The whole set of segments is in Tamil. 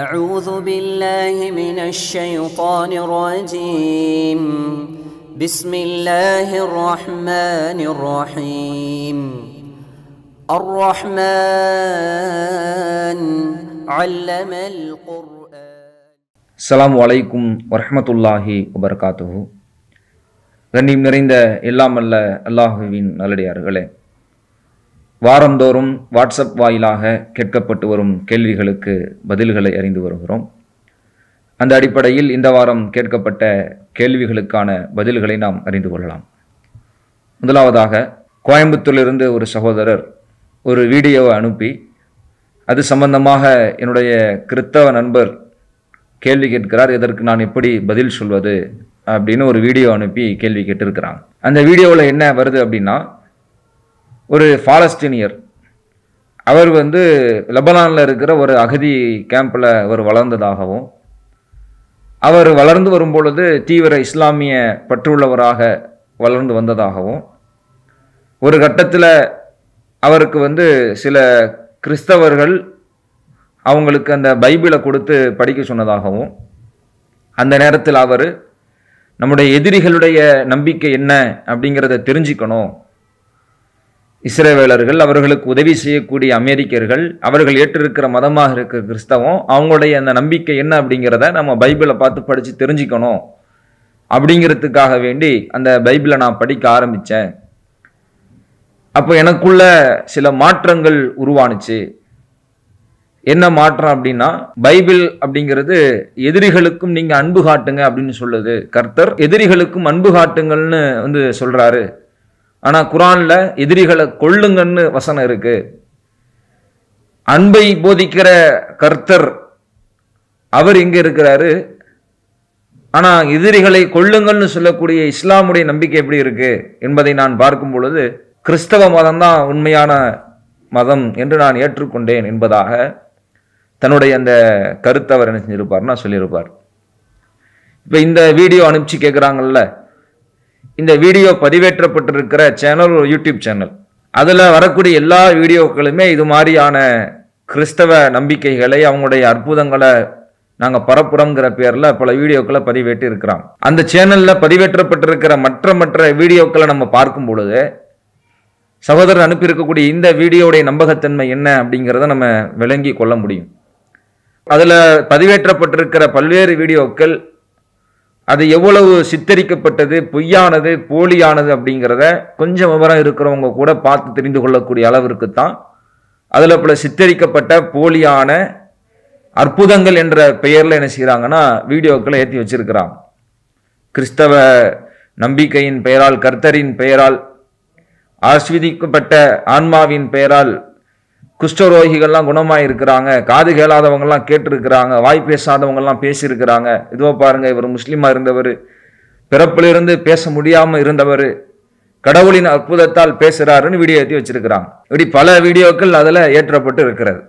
أعوذ بالله من الشيطان الرجيم بسم الله الرحمن الرحيم الرحمن علم القرآن. அஸ்ஸலாமு அலைக்கும் வரஹ்மத்துல்லாஹி வபரகாத்துஹு. கண்ணியம் நிறைந்த எல்லாம் அல்ல அல்லாஹுவின் நல்லடியார்களே, வாரந்தோறும் வாட்ஸ்அப் வாயிலாக கேட்கப்பட்டு வரும் கேள்விகளுக்கு பதில்களை அறிந்து வருகிறோம். அந்த அடிப்படையில் இந்த வாரம் கேட்கப்பட்ட கேள்விகளுக்கான பதில்களை நாம் அறிந்து கொள்ளலாம். முதலாவதாக, கோயம்புத்தூரிலிருந்து ஒரு சகோதரர் ஒரு வீடியோவை அனுப்பி அது சம்பந்தமாக என்னுடைய கிறிஸ்தவ நண்பர் கேள்வி கேட்கிறார், இதற்கு நான் எப்படி பதில் சொல்வது அப்படின்னு ஒரு வீடியோ அனுப்பி கேள்வி கேட்டிருக்கிறாங்க. அந்த வீடியோவில் என்ன வருது அப்படின்னா, ஒரு பாலஸ்தீனியர் அவர் லெபனானில் இருக்கிற ஒரு அகதி கேம்பில் அவர் வளர்ந்ததாகவும், அவர் வளர்ந்து வரும்பொழுது தீவிர இஸ்லாமிய பற்றுள்ளவராக வளர்ந்து வந்ததாகவும், ஒரு கட்டத்தில் அவருக்கு சில கிறிஸ்தவர்கள் அவங்களுக்கு அந்த பைபிளை கொடுத்து படிக்க சொன்னதாகவும், அந்த நேரத்தில் அவர் நம்முடைய எதிரிகளுடைய நம்பிக்கை என்ன அப்படிங்கிறத தெரிஞ்சுக்கணும், இஸ்ரவேலர்கள், அவர்களுக்கு உதவி செய்யக்கூடிய அமெரிக்கர்கள், அவர்கள் ஏற்றிருக்கிற மதமாக இருக்கிற கிறிஸ்தவம், அவங்களுடைய அந்த நம்பிக்கை என்ன அப்படிங்கிறத நம்ம பைபிளை பார்த்து படித்து தெரிஞ்சுக்கணும் அப்படிங்கிறதுக்காக வேண்டி அந்த பைபிளை நான் படிக்க ஆரம்பித்தேன். அப்போ எனக்குள்ள சில மாற்றங்கள் உருவானுச்சு. என்ன மாற்றம் அப்படின்னா, பைபிள் அப்படிங்கிறது எதிரிகளுக்கும் நீங்க அன்பு காட்டுங்க அப்படின்னு சொல்லுது. கர்த்தர் எதிரிகளுக்கும் அன்பு காட்டுங்கள்னு சொல்றாரு. ஆனா குரான்ல எதிரிகளை கொள்ளுங்கன்னு வசனம் இருக்கு. அன்பை போதிக்கிற கர்த்தர் அவர் எங்க இருக்கிறாரு? ஆனா எதிரிகளை கொள்ளுங்கள்னு சொல்லக்கூடிய இஸ்லாமுடைய நம்பிக்கை எப்படி இருக்கு என்பதை நான் பார்க்கும் பொழுது, கிறிஸ்தவ மதம் தான் உண்மையான மதம் என்று நான் ஏற்றுக்கொண்டேன் என்பதாக தன்னுடைய அந்த கருத்தை அவர் என்ன செஞ்சிருப்பார்னா சொல்லியிருப்பார். இப்போ இந்த வீடியோ அனுப்பிச்சு கேட்குறாங்கல்ல, இந்த வீடியோ பதிவேற்றப்பட்டிருக்கிற சேனல் ஒரு யூடியூப் சேனல். அதில் வரக்கூடிய எல்லா வீடியோக்களுமே இது மாதிரியான கிறிஸ்தவ நம்பிக்கைகளை, அவங்களுடைய அற்புதங்களை நாங்கள் பரப்புறோங்கிற பேரில் பல வீடியோக்களை பதிவேற்றி இருக்கிறாங்க. அந்த சேனலில் பதிவேற்றப்பட்டிருக்கிற மற்ற வீடியோக்களை நம்ம பார்க்கும் பொழுது, சகோதரர் அனுப்பியிருக்கக்கூடிய இந்த வீடியோவுடைய நம்பகத்தன்மை என்ன அப்படிங்கிறத நம்ம விளங்கி கொள்ள முடியும். அதில் பதிவேற்றப்பட்டிருக்கிற பல்வேறு வீடியோக்கள் அது எவ்வளவு சித்தரிக்கப்பட்டது, பொய்யானது, போலியானது அப்படிங்கிறத கொஞ்சம் விவரம் இருக்கிறவங்க கூட பார்த்து தெரிந்து கொள்ளக்கூடிய அளவிற்கு தான் அதில் பல சித்தரிக்கப்பட்ட போலியான அற்புதங்கள் என்ற பெயரில் என்ன செய்கிறாங்கன்னா வீடியோக்களை ஏற்றி வச்சிருக்கிறாங்க. கிறிஸ்தவ நம்பிக்கையின் பெயரால், கர்த்தரின் பெயரால், ஆஸ்வதிக்கப்பட்ட ஆன்மாவின் பெயரால் குஷ்டரோகிகள்லாம் குணமாயிருக்கிறாங்க, காது கேளாதவங்கெல்லாம் கேட்டிருக்கிறாங்க, வாய் பேசாதவங்கெல்லாம் பேசியிருக்கிறாங்க. இதுவோ பாருங்க, இவர் முஸ்லீமா இருந்தவர், பிறப்பிலிருந்து பேச முடியாமல் இருந்தவர், கடவுளின் அற்புதத்தால் பேசுகிறாருன்னு வீடியோ ஏற்றி வச்சிருக்கிறாங்க. இப்படி பல வீடியோக்கள் அதில் ஏற்றப்பட்டு இருக்கிறது.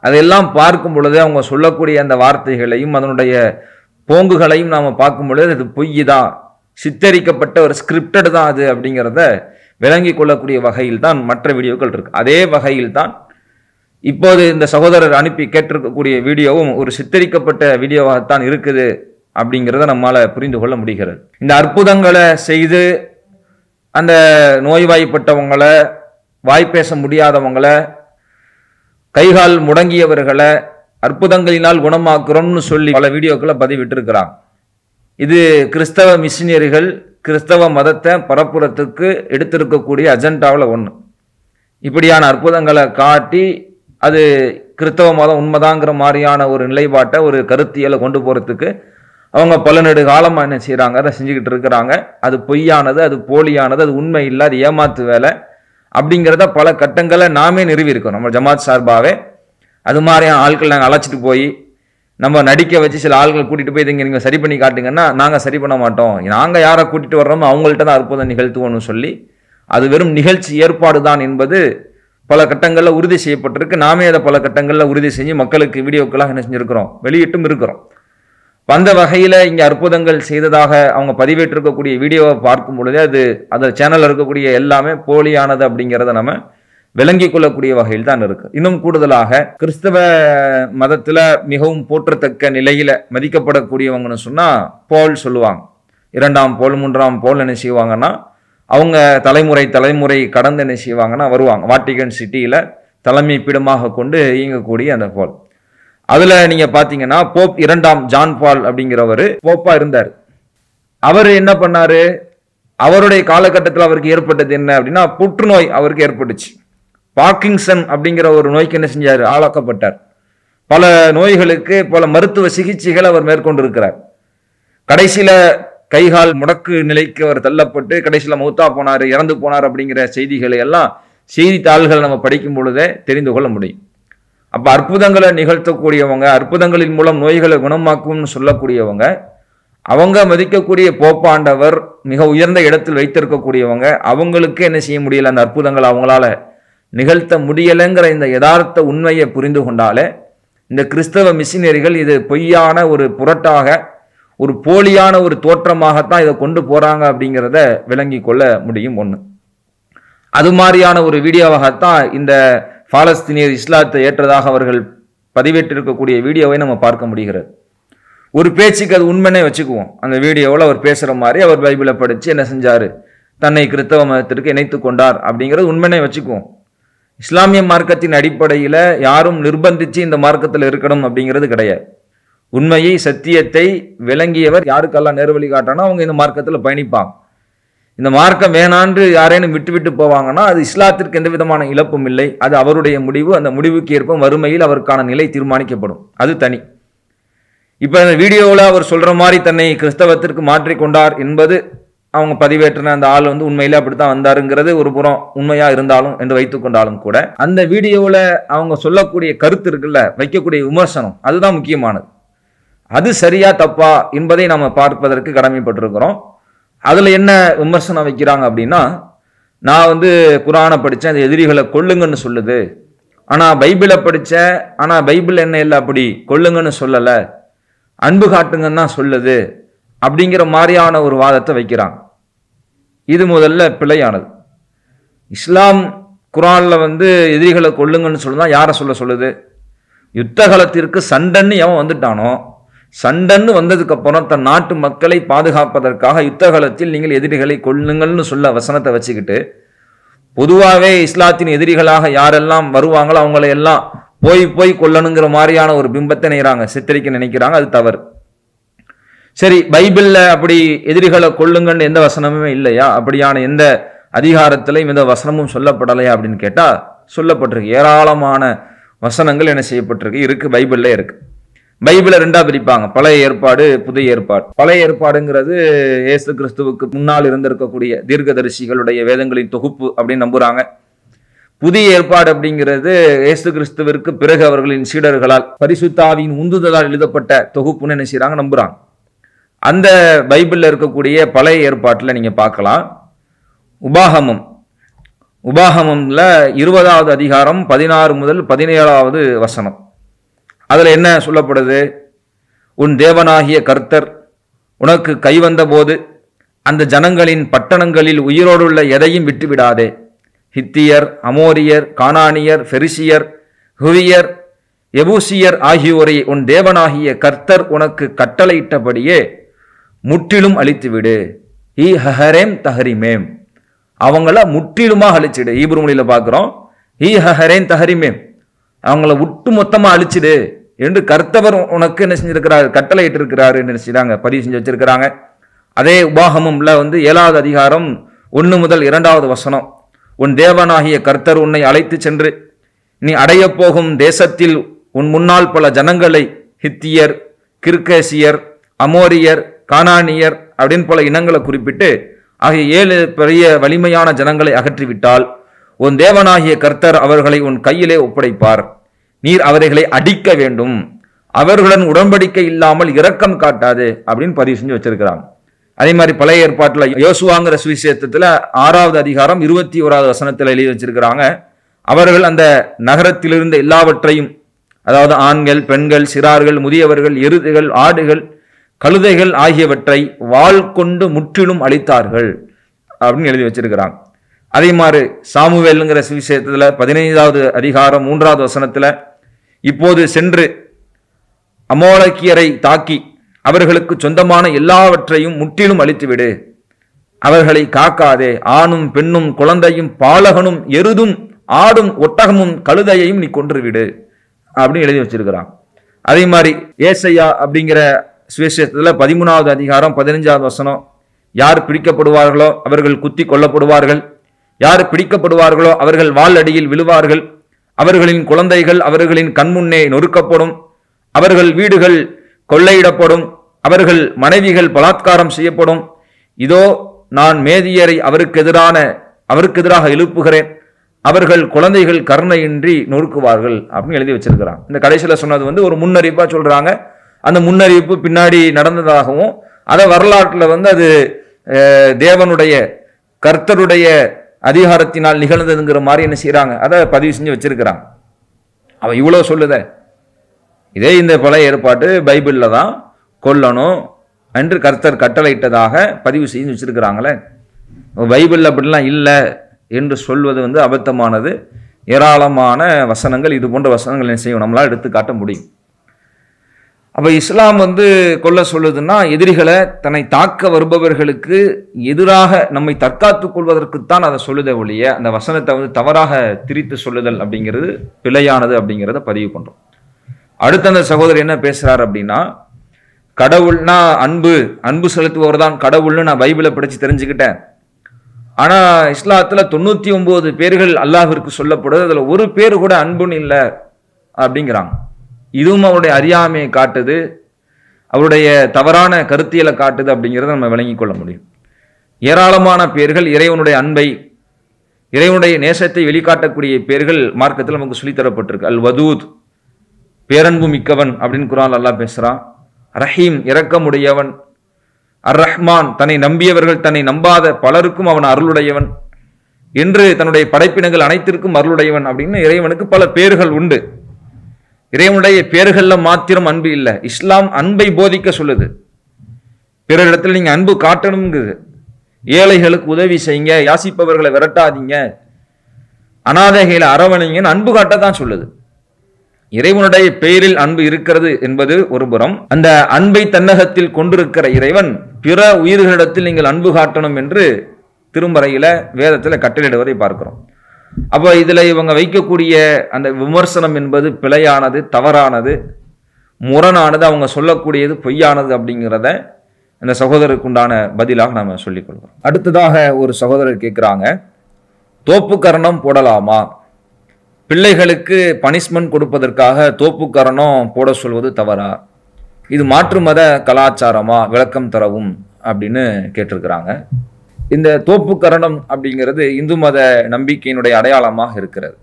அதையெல்லாம் பார்க்கும் பொழுது அவங்க சொல்லக்கூடிய அந்த வார்த்தைகளையும் அதனுடைய போங்குகளையும் நாம் பார்க்கும் பொழுது அது பொய் தான், சித்தரிக்கப்பட்ட ஒரு ஸ்கிரிப்டட் தான் அது அப்படிங்கிறத விளங்கி கொள்ளக்கூடிய வகையில் தான் மற்ற வீடியோக்கள் இருக்கு. அதே வகையில் தான் இப்போது இந்த சகோதரர் அனுப்பி கேட்டிருக்கக்கூடிய வீடியோவும் ஒரு சித்தரிக்கப்பட்ட வீடியோவாகத்தான் இருக்குது அப்படிங்கிறத நம்மால் புரிந்து கொள்ள முடிகிறது. இந்த அற்புதங்களை செய்து அந்த நோய்வாய்ப்பட்டவங்களை, வாய்ப்பேச முடியாதவங்களை, கைகால் முடங்கியவர்களை அற்புதங்களினால் குணமாக்குறோம்னு சொல்லி பல வீடியோக்களை பதிவிட்டிருக்கிறாங்க. இது கிறிஸ்தவ மிஷினரிகள் கிறிஸ்தவ மதத்தை பரப்புறத்துக்கு எடுத்திருக்கக்கூடிய அஜெண்டாவில் ஒன்று. இப்படியான அற்புதங்களை காட்டி அது கிறிஸ்தவ மதம் உண்மைதாங்கிற மாதிரியான ஒரு நிலைப்பாட்டை, ஒரு கருத்தியலை கொண்டு போகிறதுக்கு அவங்க பல நெடு காலமாக என்ன செய்கிறாங்க, அதை செஞ்சுக்கிட்டு இருக்கிறாங்க. அது பொய்யானது, அது போலியானது, அது உண்மை இல்லை, அது ஏமாத்து வேலை அப்படிங்கிறத பல கட்டங்களை நாமே நிறுவியிருக்கோம். நம்ம ஜமாத் சார்பாகவே அது மாதிரியான ஆட்கள் நாங்கள் அழைச்சிட்டு போய் நம்ம நடிக்க வச்சு சில ஆள்களை கூட்டிகிட்டு போய் இங்கே நீங்கள் சரி பண்ணி காட்டுங்கன்னா நாங்கள் சரி பண்ண மாட்டோம், நாங்கள் யாரை கூட்டிகிட்டு வர்றோமோ அவங்கள்ட்ட தான் அற்புதம் நிகழ்த்துவோன்னு சொல்லி அது வெறும் நிகழ்ச்சி ஏற்பாடு தான் என்பது பல கட்டங்களில் உறுதி செய்யப்பட்டிருக்கு. நாமே அதை பல கட்டங்களில் உறுதி செஞ்சு மக்களுக்கு வீடியோக்களாக என்ன செஞ்சுருக்கிறோம், வெளியிட்டும் இருக்கிறோம். அந்த வகையில் இங்கே அற்புதங்கள் செய்ததாக அவங்க பதிவேற்றிருக்கக்கூடிய வீடியோவை பார்க்கும் பொழுதே அது அந்த சேனலில் இருக்கக்கூடிய எல்லாமே போலியானது அப்படிங்கிறத நம்ம விளங்கிக் கொள்ளக்கூடிய வகையில் தான் இருக்கு. இன்னும் கூடுதலாக கிறிஸ்தவ மதத்துல மிகவும் போற்றத்தக்க நிலையில மதிக்கப்படக்கூடியவங்கன்னு சொன்னா போல் சொல்லுவாங்க. 2ஆம் போல் 3ஆம் போல் என்ன செய்வாங்கன்னா அவங்க தலைமுறை கடந்து என்ன செய்வாங்கன்னா வருவாங்க. வாட்டிகன் சிட்டியில தலைமை பீடமாக கொண்டு இயங்கக்கூடிய அந்த போல். அதுல நீங்க பாத்தீங்கன்னா போப் 2ஆம் ஜான் பால் அப்படிங்கிறவர் போப்பா இருந்தார். அவர் என்ன பண்ணாரு, அவருடைய காலகட்டத்தில் அவருக்கு ஏற்பட்டது என்ன அப்படின்னா புற்றுநோய் அவருக்கு ஏற்பட்டுச்சு. பார்க்கின்சன் அப்படிங்கிற ஒரு நோய்க்கு என்ன செஞ்சார், ஆளாக்கப்பட்டார். பல நோய்களுக்கு பல மருத்துவ சிகிச்சைகள் அவர் மேற்கொண்டிருக்கிறார். கடைசியில கைகால் முடக்கு நிலைக்கு அவர் தள்ளப்பட்டு கடைசியில மௌத்தா போனார், இறந்து போனார் அப்படிங்கிற செய்திகளை எல்லாம் செய்தித்தாள்கள் நம்ம படிக்கும் பொழுதே தெரிந்து கொள்ள முடியும். அப்ப அற்புதங்களை நிகழ்த்தக்கூடியவங்க, அற்புதங்களின் மூலம் நோய்களை குணமாக்கும்னு சொல்லக்கூடியவங்க, அவங்க மதிக்கக்கூடிய போப்பாண்டவர் மிக உயர்ந்த இடத்தில் வைத்திருக்கக்கூடியவங்க, அவங்களுக்கு என்ன செய்ய முடியல, அந்த அற்புதங்கள் அவங்களால நிகழ்த்த முடியலைங்கிற இந்த யதார்த்த உண்மையை புரிந்து கொண்டாலே இந்த கிறிஸ்தவ மிஷினரிகள் இது பொய்யான ஒரு புரட்டாக, ஒரு போலியான ஒரு தோற்றமாகத்தான் இதை கொண்டு போறாங்க அப்படிங்கிறத விளங்கி கொள்ள முடியும். ஒண்ணு, அது மாதிரியான ஒரு வீடியோவாகத்தான் இந்த பாலஸ்தீனியர் இஸ்லாத்தை ஏற்றதாக அவர்கள் பதிவேற்றிருக்கக்கூடிய வீடியோவை நம்ம பார்க்க முடிகிறது. ஒரு பேச்சுக்கு அது உண்மைனே வச்சுக்குவோம். அந்த வீடியோவில் அவர் பேசுற மாதிரி அவர் பைபிளை படிச்சு என்ன செஞ்சாரு, தன்னை கிறிஸ்தவ மதத்திற்கு இணைத்து கொண்டார் அப்படிங்கிறது உண்மைனே வச்சுக்குவோம். இஸ்லாமிய மார்க்கத்தின் அடிப்படையில யாரும் நிர்பந்திச்சு இந்த மார்க்கத்தில் இருக்கணும் அப்படிங்கிறது கிடையாது. உண்மையை சத்தியத்தை விளங்கியவர் யாருக்கெல்லாம் நேர்வழி காட்டானோ அவங்க இந்த மார்க்கத்தில் பயணிப்பாங்க. இந்த மார்க்கம் வேணான்று யாரேனும் விட்டு போவாங்கன்னா அது இஸ்லாத்திற்கு எந்த விதமான இழப்பும் இல்லை. அது அவருடைய முடிவு. அந்த முடிவுக்கு ஏற்ப வறுமையில் அவருக்கான நிலை தீர்மானிக்கப்படும், அது தனி. இப்ப இந்த வீடியோவில் அவர் சொல்ற மாதிரி தன்னை கிறிஸ்தவத்திற்கு மாற்றிக்கொண்டார் என்பது அவங்க பதிவேற்றின அந்த ஆள் உண்மையில அப்படித்தான் வந்தாருங்கிறது ஒரு புறம் உண்மையா இருந்தாலும் என்று வைத்துக் கொண்டாலும் கூட, அந்த வீடியோவில் அவங்க சொல்லக்கூடிய கருத்து இருக்குல்ல, வைக்கக்கூடிய விமர்சனம், அதுதான் முக்கியமானது. அது சரியா தப்பா என்பதை நாம பார்ப்பதற்கு கடமைப்பட்டிருக்கிறோம். அதுல என்ன விமர்சனம் வைக்கிறாங்க அப்படின்னா, நான் குரானை படித்தேன், அந்த எதிரிகளை கொல்லுங்கன்னு சொல்லுது, ஆனா பைபிளை படித்தேன், ஆனா பைபிள் என்ன இல்லை அப்படி கொல்லுங்கன்னு சொல்லலை, அன்பு காட்டுங்கன்னு தான் சொல்லுது அப்படிங்கிற மாதிரியான ஒரு வாதத்தை வைக்கிறாங்க. இது முதல்ல பிழையானது. இஸ்லாம் குரான்ல எதிரிகளை கொல்லுங்கன்னு சொல்லுதான் யாரை சொல்லுது? யுத்தகலத்திற்கு சண்டைன்னு எவன் வந்துட்டானோ, சண்டைன்னு வந்ததுக்கு அப்புறம் தன் நாட்டு மக்களை பாதுகாப்பதற்காக யுத்தகலத்தில் நீங்கள் எதிரிகளை கொல்லுங்கள்னு சொல்ல வசனத்தை வச்சுக்கிட்டு, பொதுவாகவே இஸ்லாத்தின் எதிரிகளாக யாரெல்லாம் வருவாங்களோ அவங்களை எல்லாம் போய் கொல்லணுங்கிற மாதிரியான ஒரு பிம்பத்தை நெய்றாங்க, சித்தரிக்க நினைக்கிறாங்க. அது தவறு. சரி, பைபிள்ல அப்படி எதிரிகளை கொல்லுங்கன்னு எந்த வசனமுமே இல்லையா? அப்படியான எந்த அதிகாரத்திலையும் எந்த வசனமும் சொல்லப்படலையா அப்படின்னு கேட்டா சொல்லப்பட்டிருக்கு. ஏராளமான வசனங்கள் என்ன செய்யப்பட்டிருக்கு, இருக்கு, பைபிள்ல இருக்கு. பைபிளை ரெண்டா பிரிப்பாங்க, பழைய ஏற்பாடு, புதிய ஏற்பாடு. பழைய ஏற்பாடுங்கிறது இயேசு கிறிஸ்துவுக்கு முன்னால் இருந்திருக்கக்கூடிய தீர்க்கதரிசிகளுடைய வேதங்களின் தொகுப்பு அப்படின்னு நம்புறாங்க. புதிய ஏற்பாடு அப்படிங்கிறது இயேசு கிறிஸ்துவிற்கு பிறகு அவர்களின் சீடர்களால் பரிசுத்த ஆவியின் உந்துதலால் எழுதப்பட்ட தொகுப்புன்னு என்ன செய்யறாங்க, நம்புறாங்க. அந்த பைபிள்ல இருக்கக்கூடிய பழைய ஏற்பாட்டில் நீங்க பார்க்கலாம், உபாகமம்ல 20வது அதிகாரம் 16 முதல் 17வது வசனம். அதுல என்ன சொல்லப்படுது? உன் தேவனாகிய கர்த்தர் உனக்கு கைவந்த போது அந்த ஜனங்களின் பட்டணங்களில் உயிரோடுள்ள எதையும் விட்டுவிடாதே. ஹித்தியர், அமோரியர், கானானியர், பெரிசியர், ஹுவியர், எபூசியர் ஆகியோரை உன் தேவனாகிய கர்த்தர் உனக்கு கட்டளையிட்டபடியே முற்றிலும் அழித்துவிடு. ஹஹரேம் தஹரிமேம், அவங்கள முற்றிலுமாக அழிச்சிடு. ஈப்ரு மொழியில பார்க்கிறோம், ஹஹரேம் தஹரிமேம், அவங்கள ஒட்டு மொத்தமா அழிச்சிடு என்று கர்த்தவர் உனக்கு என்ன செஞ்சிருக்கிறார், கட்டளையிட்டு இருக்கிறாரு என்ன செய்றாங்க, பதிவு செஞ்சு வச்சிருக்கிறாங்க. அதே உபாகமம்ல 7வது அதிகாரம் 1 முதல் 2வது வசனம், உன் தேவனாகிய கர்த்தர் உன்னை அழைத்து சென்று நீ அடைய போகும் தேசத்தில் உன் முன்னால் பல ஜனங்களை, ஹித்தியர், கிர்கேசியர், அமோரியர், கானானியர் அப்படின்னு பல இனங்களை குறிப்பிட்டு ஆகிய 7 பெரிய வலிமையான ஜனங்களை அகற்றிவிட்டால் உன் தேவனாகிய கர்த்தர் அவர்களை உன் கையிலே ஒப்படைப்பார். நீர் அவர்களை அடிக்க வேண்டும், அவர்களுடன் உடன்படிக்கை இல்லாமல் இரக்கம் காட்டாது அப்படின்னு பதிவு செஞ்சு வச்சிருக்கிறாங்க. அதே மாதிரி பழைய ஏற்பாட்டுல யோசுவாங்கிற சுவிசேஷத்துல 6வது அதிகாரம் 21வது வசனத்துல எழுதி வச்சிருக்கிறாங்க, அவர்கள் அந்த நகரத்திலிருந்து எல்லாவற்றையும், அதாவது ஆண்கள், பெண்கள், சிறார்கள், முதியவர்கள், எருதுகள், ஆடுகள், கழுதைகள் ஆகியவற்றை வாள் கொண்டு முற்றிலும் அழித்தார்கள் அப்படின்னு எழுதி வச்சிருக்கிறாங்க. அதே மாதிரி சாமுவேலுங்கிற சுவிசேஷத்துல 15வது அதிகாரம் 3வது வசனத்துல, இப்போது சென்று அமோலக்கியரை தாக்கி அவர்களுக்கு சொந்தமான எல்லாவற்றையும் முற்றிலும் அழித்துவிடு, அவர்களை காக்காதே, ஆணும் பெண்ணும் குழந்தையும் பாலகனும் எருதும் ஆடும் ஒட்டகமும் கழுதையையும் நீ கொன்றுவிடு அப்படின்னு எழுதி வச்சிருக்கிறான். அதே மாதிரி ஏசையா அப்படிங்கிற சுவிசேஷத்துல 13வது அதிகாரம் 15வது வசனம், யார் பிடிக்கப்படுவார்களோ அவர்கள் குத்தி கொல்லப்படுவார்கள், யார் பிடிக்கப்படுவார்களோ அவர்கள் வாள் அடியில் விழுவார்கள், அவர்களின் குழந்தைகள் அவர்களின் கண்முன்னே நொறுக்கப்படும், அவர்கள் வீடுகள் கொள்ளையிடப்படும், அவர்கள் மனைவிகள் பலாத்காரம் செய்யப்படும், இதோ நான் மேதியரை அவருக்கு எதிராக எழுப்புகிறேன், அவர்கள் குழந்தைகள் கருணையின்றி நொறுக்குவார்கள் அப்படின்னு எழுதி வச்சிருக்கிறாங்க. இந்த கடைசியில சொன்னது ஒரு முன்னறிவிப்பா சொல்றாங்க. அந்த முன்னறிவிப்பு பின்னாடி நடந்ததாகவும் அதை வரலாற்றுல அது தேவனுடைய கர்த்தருடைய அதிகாரத்தினால் நிகழ்ந்ததுங்கிற மாதிரி என்ன செய்யறாங்க, அதை பதிவு செஞ்சு வச்சிருக்கிறாங்க. அவ இவ்வளவு சொல்லுத, இதே இந்த பழைய ஏற்பாட்டு பைபிள்ல தான் கொல்லணும் என்று கர்த்தர் கட்டளையிட்டதாக பதிவு செய்து வச்சிருக்கிறாங்களே. பைபிள் அப்படிலாம் இல்லை என்று சொல்வது அபத்தமானது. ஏராளமான வசனங்கள், இது போன்ற வசனங்கள் என்ன செய்யும், நம்மளால் எடுத்து காட்ட முடியும். அப்ப இஸ்லாம் கொல்ல சொல்லுதுன்னா, எதிரிகளை தன்னை தாக்க வருபவர்களுக்கு எதிராக நம்மை தற்காத்துக் கொள்வதற்குத்தான் அதை சொல்லுதே ஒழிய அந்த வசனத்தை தவறாக திரித்து சொல்லுதல் அப்படிங்கிறது பிழையானது அப்படிங்கிறத பதிவு பண்றோம். அடுத்த அந்த சகோதரர் என்ன பேசுறாரு அப்படின்னா, கடவுள்னா அன்பு செலுத்துபவர் தான் கடவுள்னு நான் பைபிளை படிச்சு தெரிஞ்சுக்கிட்டேன். ஆனா இஸ்லாத்துல 99 பேர்கள் அல்லாஹ்விற்கு சொல்லப்படுது, அதுல ஒரு பேர் கூட அன்புன்னு இல்லை அப்படிங்கிறாங்க. இதுவும் அவருடைய அறியாமையை காட்டுது, அவருடைய தவறான கருத்தியலை காட்டுது அப்படிங்கிறத நம்ம விளங்கிக் கொள்ள முடியும். ஏராளமான பேர்கள் இறைவனுடைய அன்பை, இறைவனுடைய நேசத்தை வெளிக்காட்டக்கூடிய பேர்கள் மார்க்கத்தில் நமக்கு சொல்லித்தரப்பட்டிருக்கு. அல் வதூத், பேரன்பு மிக்கவன் அப்படின்னு குர்ஆன் அல்லாஹ் பேசுறான். ரஹீம், இரக்கமுடையவன். அர் ரஹ்மான், தன்னை நம்பியவர்கள் தன்னை நம்பாத பலருக்கும் அவன் அருளுடையவன் என்று தன்னுடைய படைப்பினங்கள் அனைத்திற்கும் அருளுடையவன் அப்படின்னு இறைவனுக்கு பல பேர்கள் உண்டு. இறைவனுடைய பேர்கள்ல மாத்திரம் அன்பு இல்லை, இஸ்லாம் அன்பை போதிக்க சொல்லுது. பிறரிடத்தில் நீங்க அன்பு காட்டணுங்கிறது. ஏழைகளுக்கு உதவி செய்யுங்க, யாசிப்பவர்களை விரட்டாதீங்க, அனாதைகளை அரவணைங்கன்னு அன்பு காட்டத்தான் சொல்லுது. இறைவனுடைய பெயரில் அன்பு இருக்கிறது என்பது ஒரு புறம். அந்த அன்பை தன்னகத்தில் கொண்டிருக்கிற இறைவன் பிற உயிர்களிடத்தில் நீங்கள் அன்பு காட்டணும் என்று திருமறையில வேதத்துல கட்டளையிடுவதை பார்க்கிறோம். அப்ப இதுல இவங்க வைக்கக்கூடிய அந்த விமர்சனம் என்பது பிழையானது, தவறானது, முரணானது, அவங்க சொல்லக்கூடியது பொய்யானது அப்படிங்கிறத அந்த சகோதரருக்கு உண்டான பதிலாக நாம சொல்லிக் கொள்வோம். அடுத்ததாக ஒரு சகோதரர் கேட்கிறாங்க, தோப்பு கரணம் போடலாமா? பிள்ளைகளுக்கு பனிஷ்மெண்ட் கொடுப்பதற்காக தோப்பு கரணம் போட சொல்வது தவறா? இது மாற்று மத கலாச்சாரமா? விளக்கம் தரவும் அப்படின்னு கேட்டிருக்கிறாங்க. இந்த தோப்பு கரணம் அப்படிங்கிறது இந்து மத நம்பிக்கையினுடைய அடையாளமாக இருக்கிறது.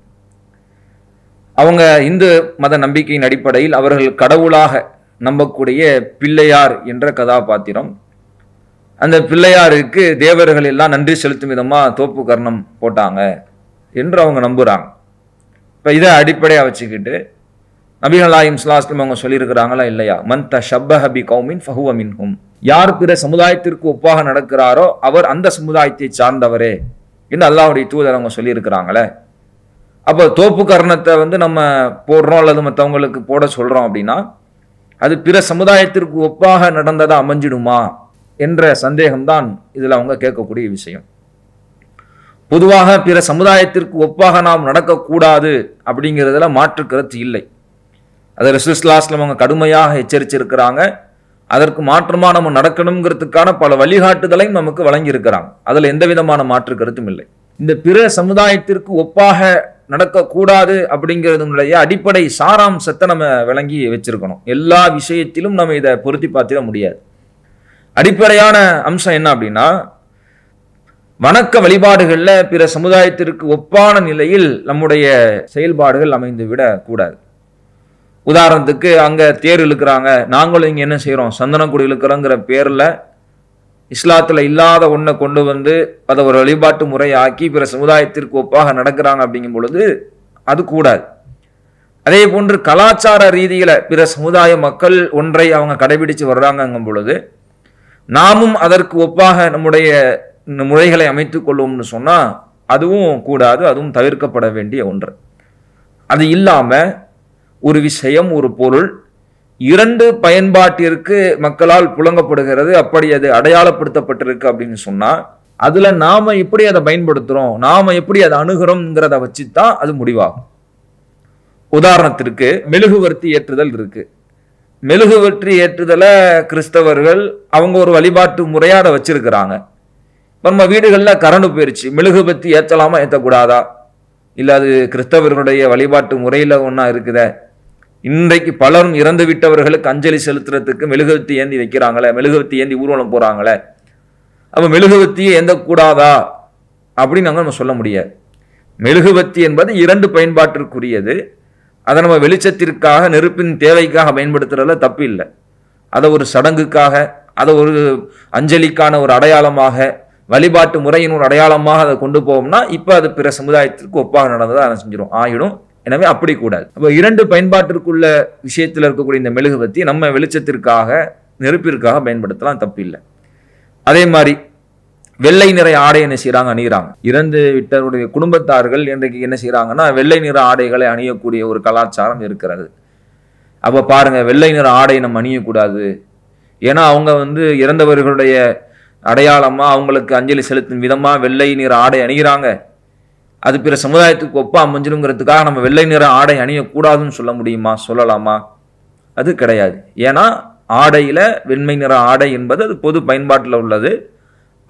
அவங்க இந்து மத நம்பிக்கையின் அடிப்படையில் அவர்கள் கடவுளாக நம்பக்கூடிய பிள்ளையார் என்ற கதாபாத்திரம், அந்த பிள்ளையாருக்கு தேவர்கள் எல்லாம் நன்றி செலுத்தும் விதமா தோப்பு கரணம் போட்டாங்க என்று அவங்க நம்புறாங்க. இப்போ இதை அடிப்படையாக வச்சுக்கிட்டு நபிகள் நாயகம் ஸல்லல்லாஹு அலைஹி வஸல்லம் அவங்க சொல்லியிருக்கிறாங்களா இல்லையா, மன் தஷப்பஹ பி கௌமின் ஃபஹுவ மின்ஹும், யார் பிற சமுதாயத்திற்கு ஒப்பாக நடக்கிறாரோ அவர் அந்த சமுதாயத்தை சார்ந்தவரே என்று அல்லாஹ்வுடைய தூதர் அவங்க சொல்லியிருக்கிறாங்களே. அப்போ தோப்பு கரணத்தை நம்ம போடுறோம் அல்லது மற்றவங்களுக்கு போட சொல்றோம் அப்படின்னா அது பிற சமுதாயத்திற்கு ஒப்பாக நடந்ததா அமைஞ்சிடுமா என்ற சந்தேகம்தான் இதுல அவங்க கேட்கக்கூடிய விஷயம். பொதுவாக பிற சமுதாயத்திற்கு ஒப்பாக நாம் நடக்கக்கூடாது அப்படிங்கிறதுல மாற்று கருத்து இல்லை. அதை ரசூல் ஸல்லல்லாஹு அலைஹி வஸல்லம் அவங்க கடுமையாக எச்சரிச்சிருக்கிறாங்க. அதற்கு மாற்றமா நம்ம நடக்கணுங்கிறதுக்கான பல வழிகாட்டுதலையும் நமக்கு வழங்கி இருக்கிறாங்க. அதுல எந்த விதமான மாற்று கருத்தும் இல்லை. இந்த பிற சமுதாயத்திற்கு ஒப்பாக நடக்கக்கூடாது அப்படிங்கிறதுடைய அடிப்படை சாராம்சத்தை நம்ம விளங்கி வச்சிருக்கணும். எல்லா விஷயத்திலும் நம்ம இதை பொருத்தி பார்த்திட முடியாது. அடிப்படையான அம்சம் என்ன அப்படின்னா, வணக்க வழிபாடுகள்ல பிற சமுதாயத்திற்கு ஒப்பான நிலையில் நம்முடைய செயல்பாடுகள் அமைந்து விட கூடாது. உதாரணத்துக்கு அங்க தேர் இழுக்கிறாங்க, நாங்களும் இங்க என்ன செய்யறோம், சந்தனக்குடி இழுக்கிறோங்கிற பேர்ல இஸ்லாத்துல இல்லாத ஒன்றை கொண்டு வந்து அதை ஒரு வழிபாட்டு முறையாக்கி பிற சமுதாயத்திற்கு ஒப்பாக நடக்கிறாங்க அப்படிங்கும் பொழுது அது கூடாது. அதே போன்று கலாச்சார ரீதியில பிற சமுதாய மக்கள் ஒன்றை அவங்க கடைபிடிச்சு வர்றாங்கங்கும் பொழுது நாமும் அதற்கு ஒப்பாக நம்முடைய முறைகளை அமைத்துக் கொள்வோம்னு சொன்னா அதுவும் கூடாது, அதுவும் தவிர்க்கப்பட வேண்டிய ஒன்று. அது இல்லாம ஒரு விஷயம், ஒரு பொருள் இரண்டு பயன்பாட்டிற்கு மக்களால் புழங்கப்படுகிறது, அப்படி அது அடையாளப்படுத்தப்பட்டிருக்கு அப்படின்னு சொன்னா அதுல நாம எப்படி அதை பயன்படுத்துறோம், நாம எப்படி அதை அணுகிறோம்ங்கிறத வச்சுதான் அது முடிவாகும். உதாரணத்திற்கு மெழுகுவர்த்தி ஏற்றுதல் இருக்கு. மெழுகுவர்த்தி ஏற்றுதலை கிறிஸ்தவர்கள் அவங்க ஒரு வழிபாட்டு முறையா அதை வச்சிருக்கிறாங்க. நம்ம வீடுகள்ல கரண்ட் போயிருச்சு, மெழுகுவர்த்தி ஏற்றலாமா ஏற்றக்கூடாதா, இல்ல அது கிறிஸ்தவர்களுடைய வழிபாட்டு முறையில ஒன்னா இருக்குத. இன்றைக்கு பலரும் இறந்து விட்டவர்களுக்கு அஞ்சலி செலுத்துறதுக்கு மெழுகுவர்த்தி ஏந்தி வைக்கிறாங்களே, மெழுகுவர்த்தி ஏந்தி ஊர்வலம் போறாங்களே, அப்ப மெழுகுவர்த்தியை ஏந்த கூடாதா அப்படின்னு நம்ம சொல்ல முடியாது. மெழுகுவர்த்தி என்பது இரண்டு பயன்பாட்டிற்குரியது. அதை நம்ம வெளிச்சத்திற்காக, நெருப்பின் தேவைக்காக பயன்படுத்துறதுல தப்பு இல்லை. அதை ஒரு சடங்குக்காக, அதை ஒரு அஞ்சலிக்கான ஒரு அடையாளமாக, வழிபாட்டு முறையின் ஒரு அடையாளமாக அதை கொண்டு போவோம்னா இப்ப அது பிற சமுதாயத்திற்கு ஒப்பாக நடந்ததை அதை செஞ்சிடும் ஆயிடும். எனவே அப்படி கூடாது. அப்போ இரண்டு பயன்பாட்டிற்குள்ள விஷயத்தில் இருக்கக்கூடிய இந்த மெழுகுவர்த்தி நம்ம வெளிச்சத்திற்காக, நெருப்பிற்காக பயன்படுத்தலாம், தப்பு இல்லை. அதே மாதிரி வெள்ளை நிற ஆடை என்ன செய்யறாங்க, அணிகிறாங்க. இறந்து விட்டவருடைய குடும்பத்தார்கள் இன்றைக்கு என்ன செய்யறாங்கன்னா வெள்ளை நிற ஆடைகளை அணியக்கூடிய ஒரு கலாச்சாரம் இருக்கிறது. அப்ப பாருங்க, வெள்ளை நிற ஆடை நம்ம அணியக்கூடாது. ஏன்னா அவங்க இறந்தவர்களுடைய அடையாளமா, அவங்களுக்கு அஞ்சலி செலுத்தும் விதமா வெள்ளை நிற ஆடை அணிகிறாங்க. அது பிற சமுதாயத்துக்கு ஒப்பா அமைஞ்சிருங்கிறதுக்காக நம்ம வெள்ளை நிற ஆடை அணியக்கூடாதுன்னு சொல்ல முடியுமா, சொல்லலாமா? அது கிடையாது. ஏன்னா ஆடையில வெண்மை நிற ஆடை என்பது அது பொது பயன்பாட்டில் உள்ளது.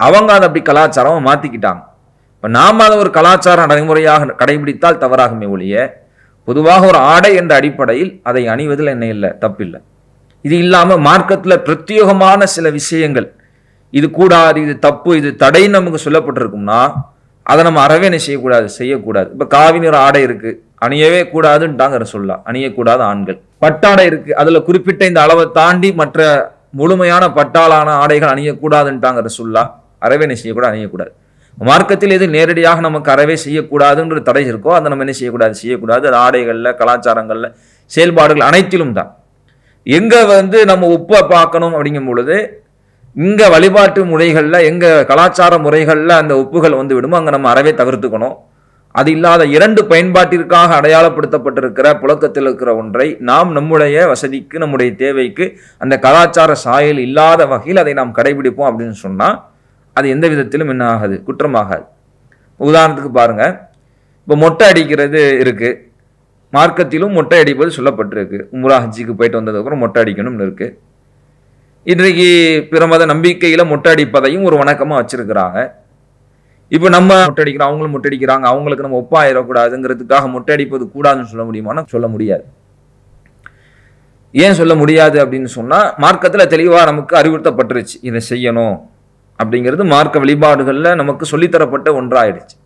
அவங்க அதை அப்படி கலாச்சாரமா மாத்திக்கிட்டாங்க. இப்ப நாம அதை ஒரு கலாச்சார நடைமுறையாக கடைபிடித்தால் தவறாகுமே ஒழிய, பொதுவாக ஒரு ஆடை என்ற அடிப்படையில் அதை அணிவதில் என்ன இல்லை, தப்பில்லை. இது இல்லாம மார்க்கத்துல பிரத்யேகமான சில விஷயங்கள், இது கூடாது, இது தப்பு, இது தடைன்னு நமக்கு சொல்லப்பட்டிருக்கும்னா அதை நம்ம அறவே செய்யக்கூடாது, செய்யக்கூடாது. இப்ப காவி நிற ஆடை இருக்கு, அணியவே கூடாதுன்ட்டாங்க சொல்லலாம், அணியக்கூடாது ஆண்கள். பட்டாடை இருக்கு, அதுல குறிப்பிட்ட இந்த அளவை தாண்டி மற்ற முழுமையான பட்டாளான ஆடைகள் அணியக்கூடாதுன்ட்டாங்க சொல்லலாம், அறவே செய்யக்கூடாது, அணியக்கூடாது. மார்க்கத்தில் எது நேரடியாக நமக்கு அறவே செய்யக்கூடாதுன்ற தடை இருக்கோ அதை நம்ம என்ன செய்யக்கூடாது, செய்யக்கூடாது. அது ஆடைகள்ல, கலாச்சாரங்கள்ல, செயல்பாடுகள் அனைத்திலும் தான். எங்க நம்ம ஒப்ப பார்க்கணும் அப்படிங்கும் பொழுது, இங்க வழிபாட்டு முறைகள்ல, எங்க கலாச்சார முறைகள்ல அந்த ஒப்புகள் விடுமோ அங்க நம்ம அறவே தவிர்த்துக்கணும். அது இல்லாத இரண்டு பயன்பாட்டிற்காக அடையாளப்படுத்தப்பட்டிருக்கிற புழக்கத்தில் இருக்கிற ஒன்றை நாம் நம்முடைய வசதிக்கு, நம்முடைய தேவைக்கு, அந்த கலாச்சார சாயல் இல்லாத வகையில் அதை நாம் கடைபிடிப்போம் அப்படின்னு சொன்னா அது எந்த விதத்திலும் என்ன ஆகாது, குற்றமாகாது. உதாரணத்துக்கு பாருங்க, இப்போ மொட்டை அடிக்கிறது இருக்கு, மார்க்கத்திலும் மொட்டை அடிப்பது சொல்லப்பட்டிருக்கு. உம்ரா ஹஜ்ஜிக்கு போயிட்டு வந்ததுக்கப்புறம் மொட்டை அடிக்கணும்னு இருக்கு. இன்றைக்கு பிற மத நம்பிக்கையில மொட்டை அடிப்பதையும் ஒரு வணக்கமா வச்சிருக்கிறாங்க. இப்போ நம்ம மொட்டை அடிக்கிறோம், அவங்களும் மொட்டை அடிக்கிறாங்க, அவங்களுக்கு நம்ம ஒப்பாயிடக்கூடாதுங்கிறதுக்காக மொட்டை அடிப்பது கூடாதுன்னு சொல்ல முடியுமானா சொல்ல முடியாது. ஏன் சொல்ல முடியாது அப்படின்னு சொன்னா, மார்க்கத்துல தெளிவா நமக்கு அறிவுறுத்தப்பட்டுருச்சு, இதை செய்யணும் அப்படிங்கிறது மார்க்க வழிபாடுகள்ல நமக்கு சொல்லித்தரப்பட்ட ஒன்றாயிடுச்சு.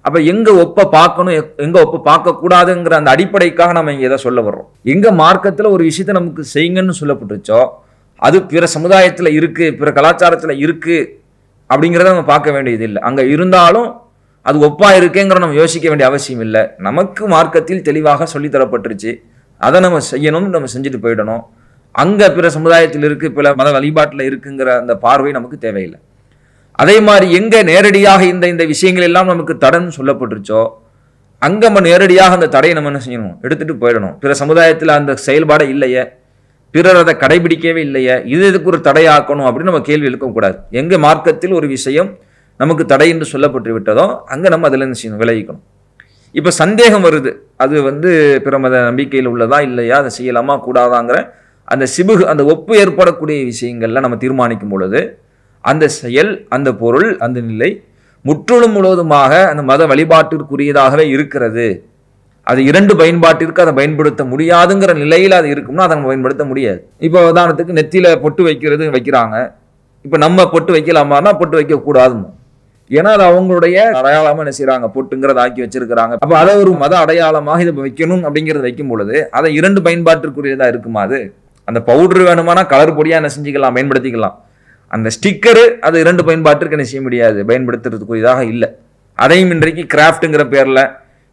அப்ப எங்க ஒப்ப பார்க்கணும், எங்க ஒப்ப பார்க்க கூடாதுங்கிற அந்த அடிப்படைக்காக நம்ம இங்க எதை சொல்ல வர்றோம். எங்க மார்க்கத்துல ஒரு விஷயத்த நமக்கு செய்யுங்கன்னு சொல்லப்பட்டுருச்சோ அது பிற சமுதாயத்துல இருக்கு, பிற கலாச்சாரத்துல இருக்கு அப்படிங்கிறத நம்ம பார்க்க வேண்டியது இல்லை. அங்க இருந்தாலும் அது ஒப்பா இருக்கேங்கிற நம்ம யோசிக்க வேண்டிய அவசியம் இல்லை. நமக்கு மார்க்கத்தில் தெளிவாக சொல்லித்தரப்பட்டுருச்சு, அதை நம்ம செய்யணும், நம்ம செஞ்சுட்டு போயிடணும். அங்க பிற சமுதாயத்தில் இருக்கு, பிற மத வழிபாட்டில் இருக்குங்கிற அந்த பார்வை நமக்கு தேவையில்லை. அதே மாதிரி எங்க நேரடியாக இந்த விஷயங்கள் எல்லாம் நமக்கு தடைன்னு சொல்லப்பட்டுருச்சோ அங்க நம்ம நேரடியாக அந்த தடையை நம்ம என்ன செய்யணும், எடுத்துட்டு போயிடணும். பிற சமுதாயத்தில் அந்த செயல்பாடை இல்லையே, பிறர் அதை கடைபிடிக்கவே இல்லையே, இதுக்கு ஒரு தடையாக்கணும் அப்படின்னு நம்ம கேள்வி எழுக்கக்கூடாது. எங்க மார்க்கத்தில் ஒரு விஷயம் நமக்கு தடை என்று சொல்லப்பட்டு விட்டதோ அங்க நம்ம அதுல என்ன செய்யணும், விலகிக்கணும். இப்ப சந்தேகம் வருது, அது பிற மத நம்பிக்கையில் உள்ளதா இல்லையா, அதை செய்யலாமா கூடாதாங்கிற அந்த சிபுகு, அந்த ஒப்பு ஏற்படக்கூடிய விஷயங்கள்ல நம்ம தீர்மானிக்கும் பொழுது அந்த செயல், அந்த பொருள், அந்த நிலை முற்றிலும் முழுவதுமாக அந்த மத வழிபாட்டிற்குரியதாகவே இருக்கிறது. அது இரண்டு பயன்பாட்டிற்கு அதை பயன்படுத்த முடியாதுங்கிற நிலையில் அது இருக்கும்னா அதை நம்ம பயன்படுத்த முடியாது. இப்போ உதாரணத்துக்கு நெத்தியில பொட்டு வைக்கிறாங்க. இப்போ நம்ம பொட்டு வைக்கலாமான்னா பொட்டு வைக்க கூடாதுன்னு, ஏன்னா அது அவங்களுடைய அடையாளமா என்ன செய்யறாங்க, பொட்டுங்கிறத ஆக்கி வச்சிருக்கிறாங்க. அப்ப அதை ஒரு மத அடையாளமாக இதை வைக்கணும் அப்படிங்கிறத வைக்கும் பொழுது அதை இரண்டு பயன்பாட்டிற்குரியதா இருக்குமா? அது அந்த பவுடர் வேணுமானா கலர் பொடியா என்ன செஞ்சுக்கலாம், பயன்படுத்திக்கலாம். அந்த ஸ்டிக்கரு அது இரண்டு பயன்பாட்டிற்கு என்ன செய்ய முடியாது, பயன்படுத்துறதுக்குரியதாக இல்லை. அதையும் இன்றைக்கு கிராஃப்ட்ங்கிற பேர்ல,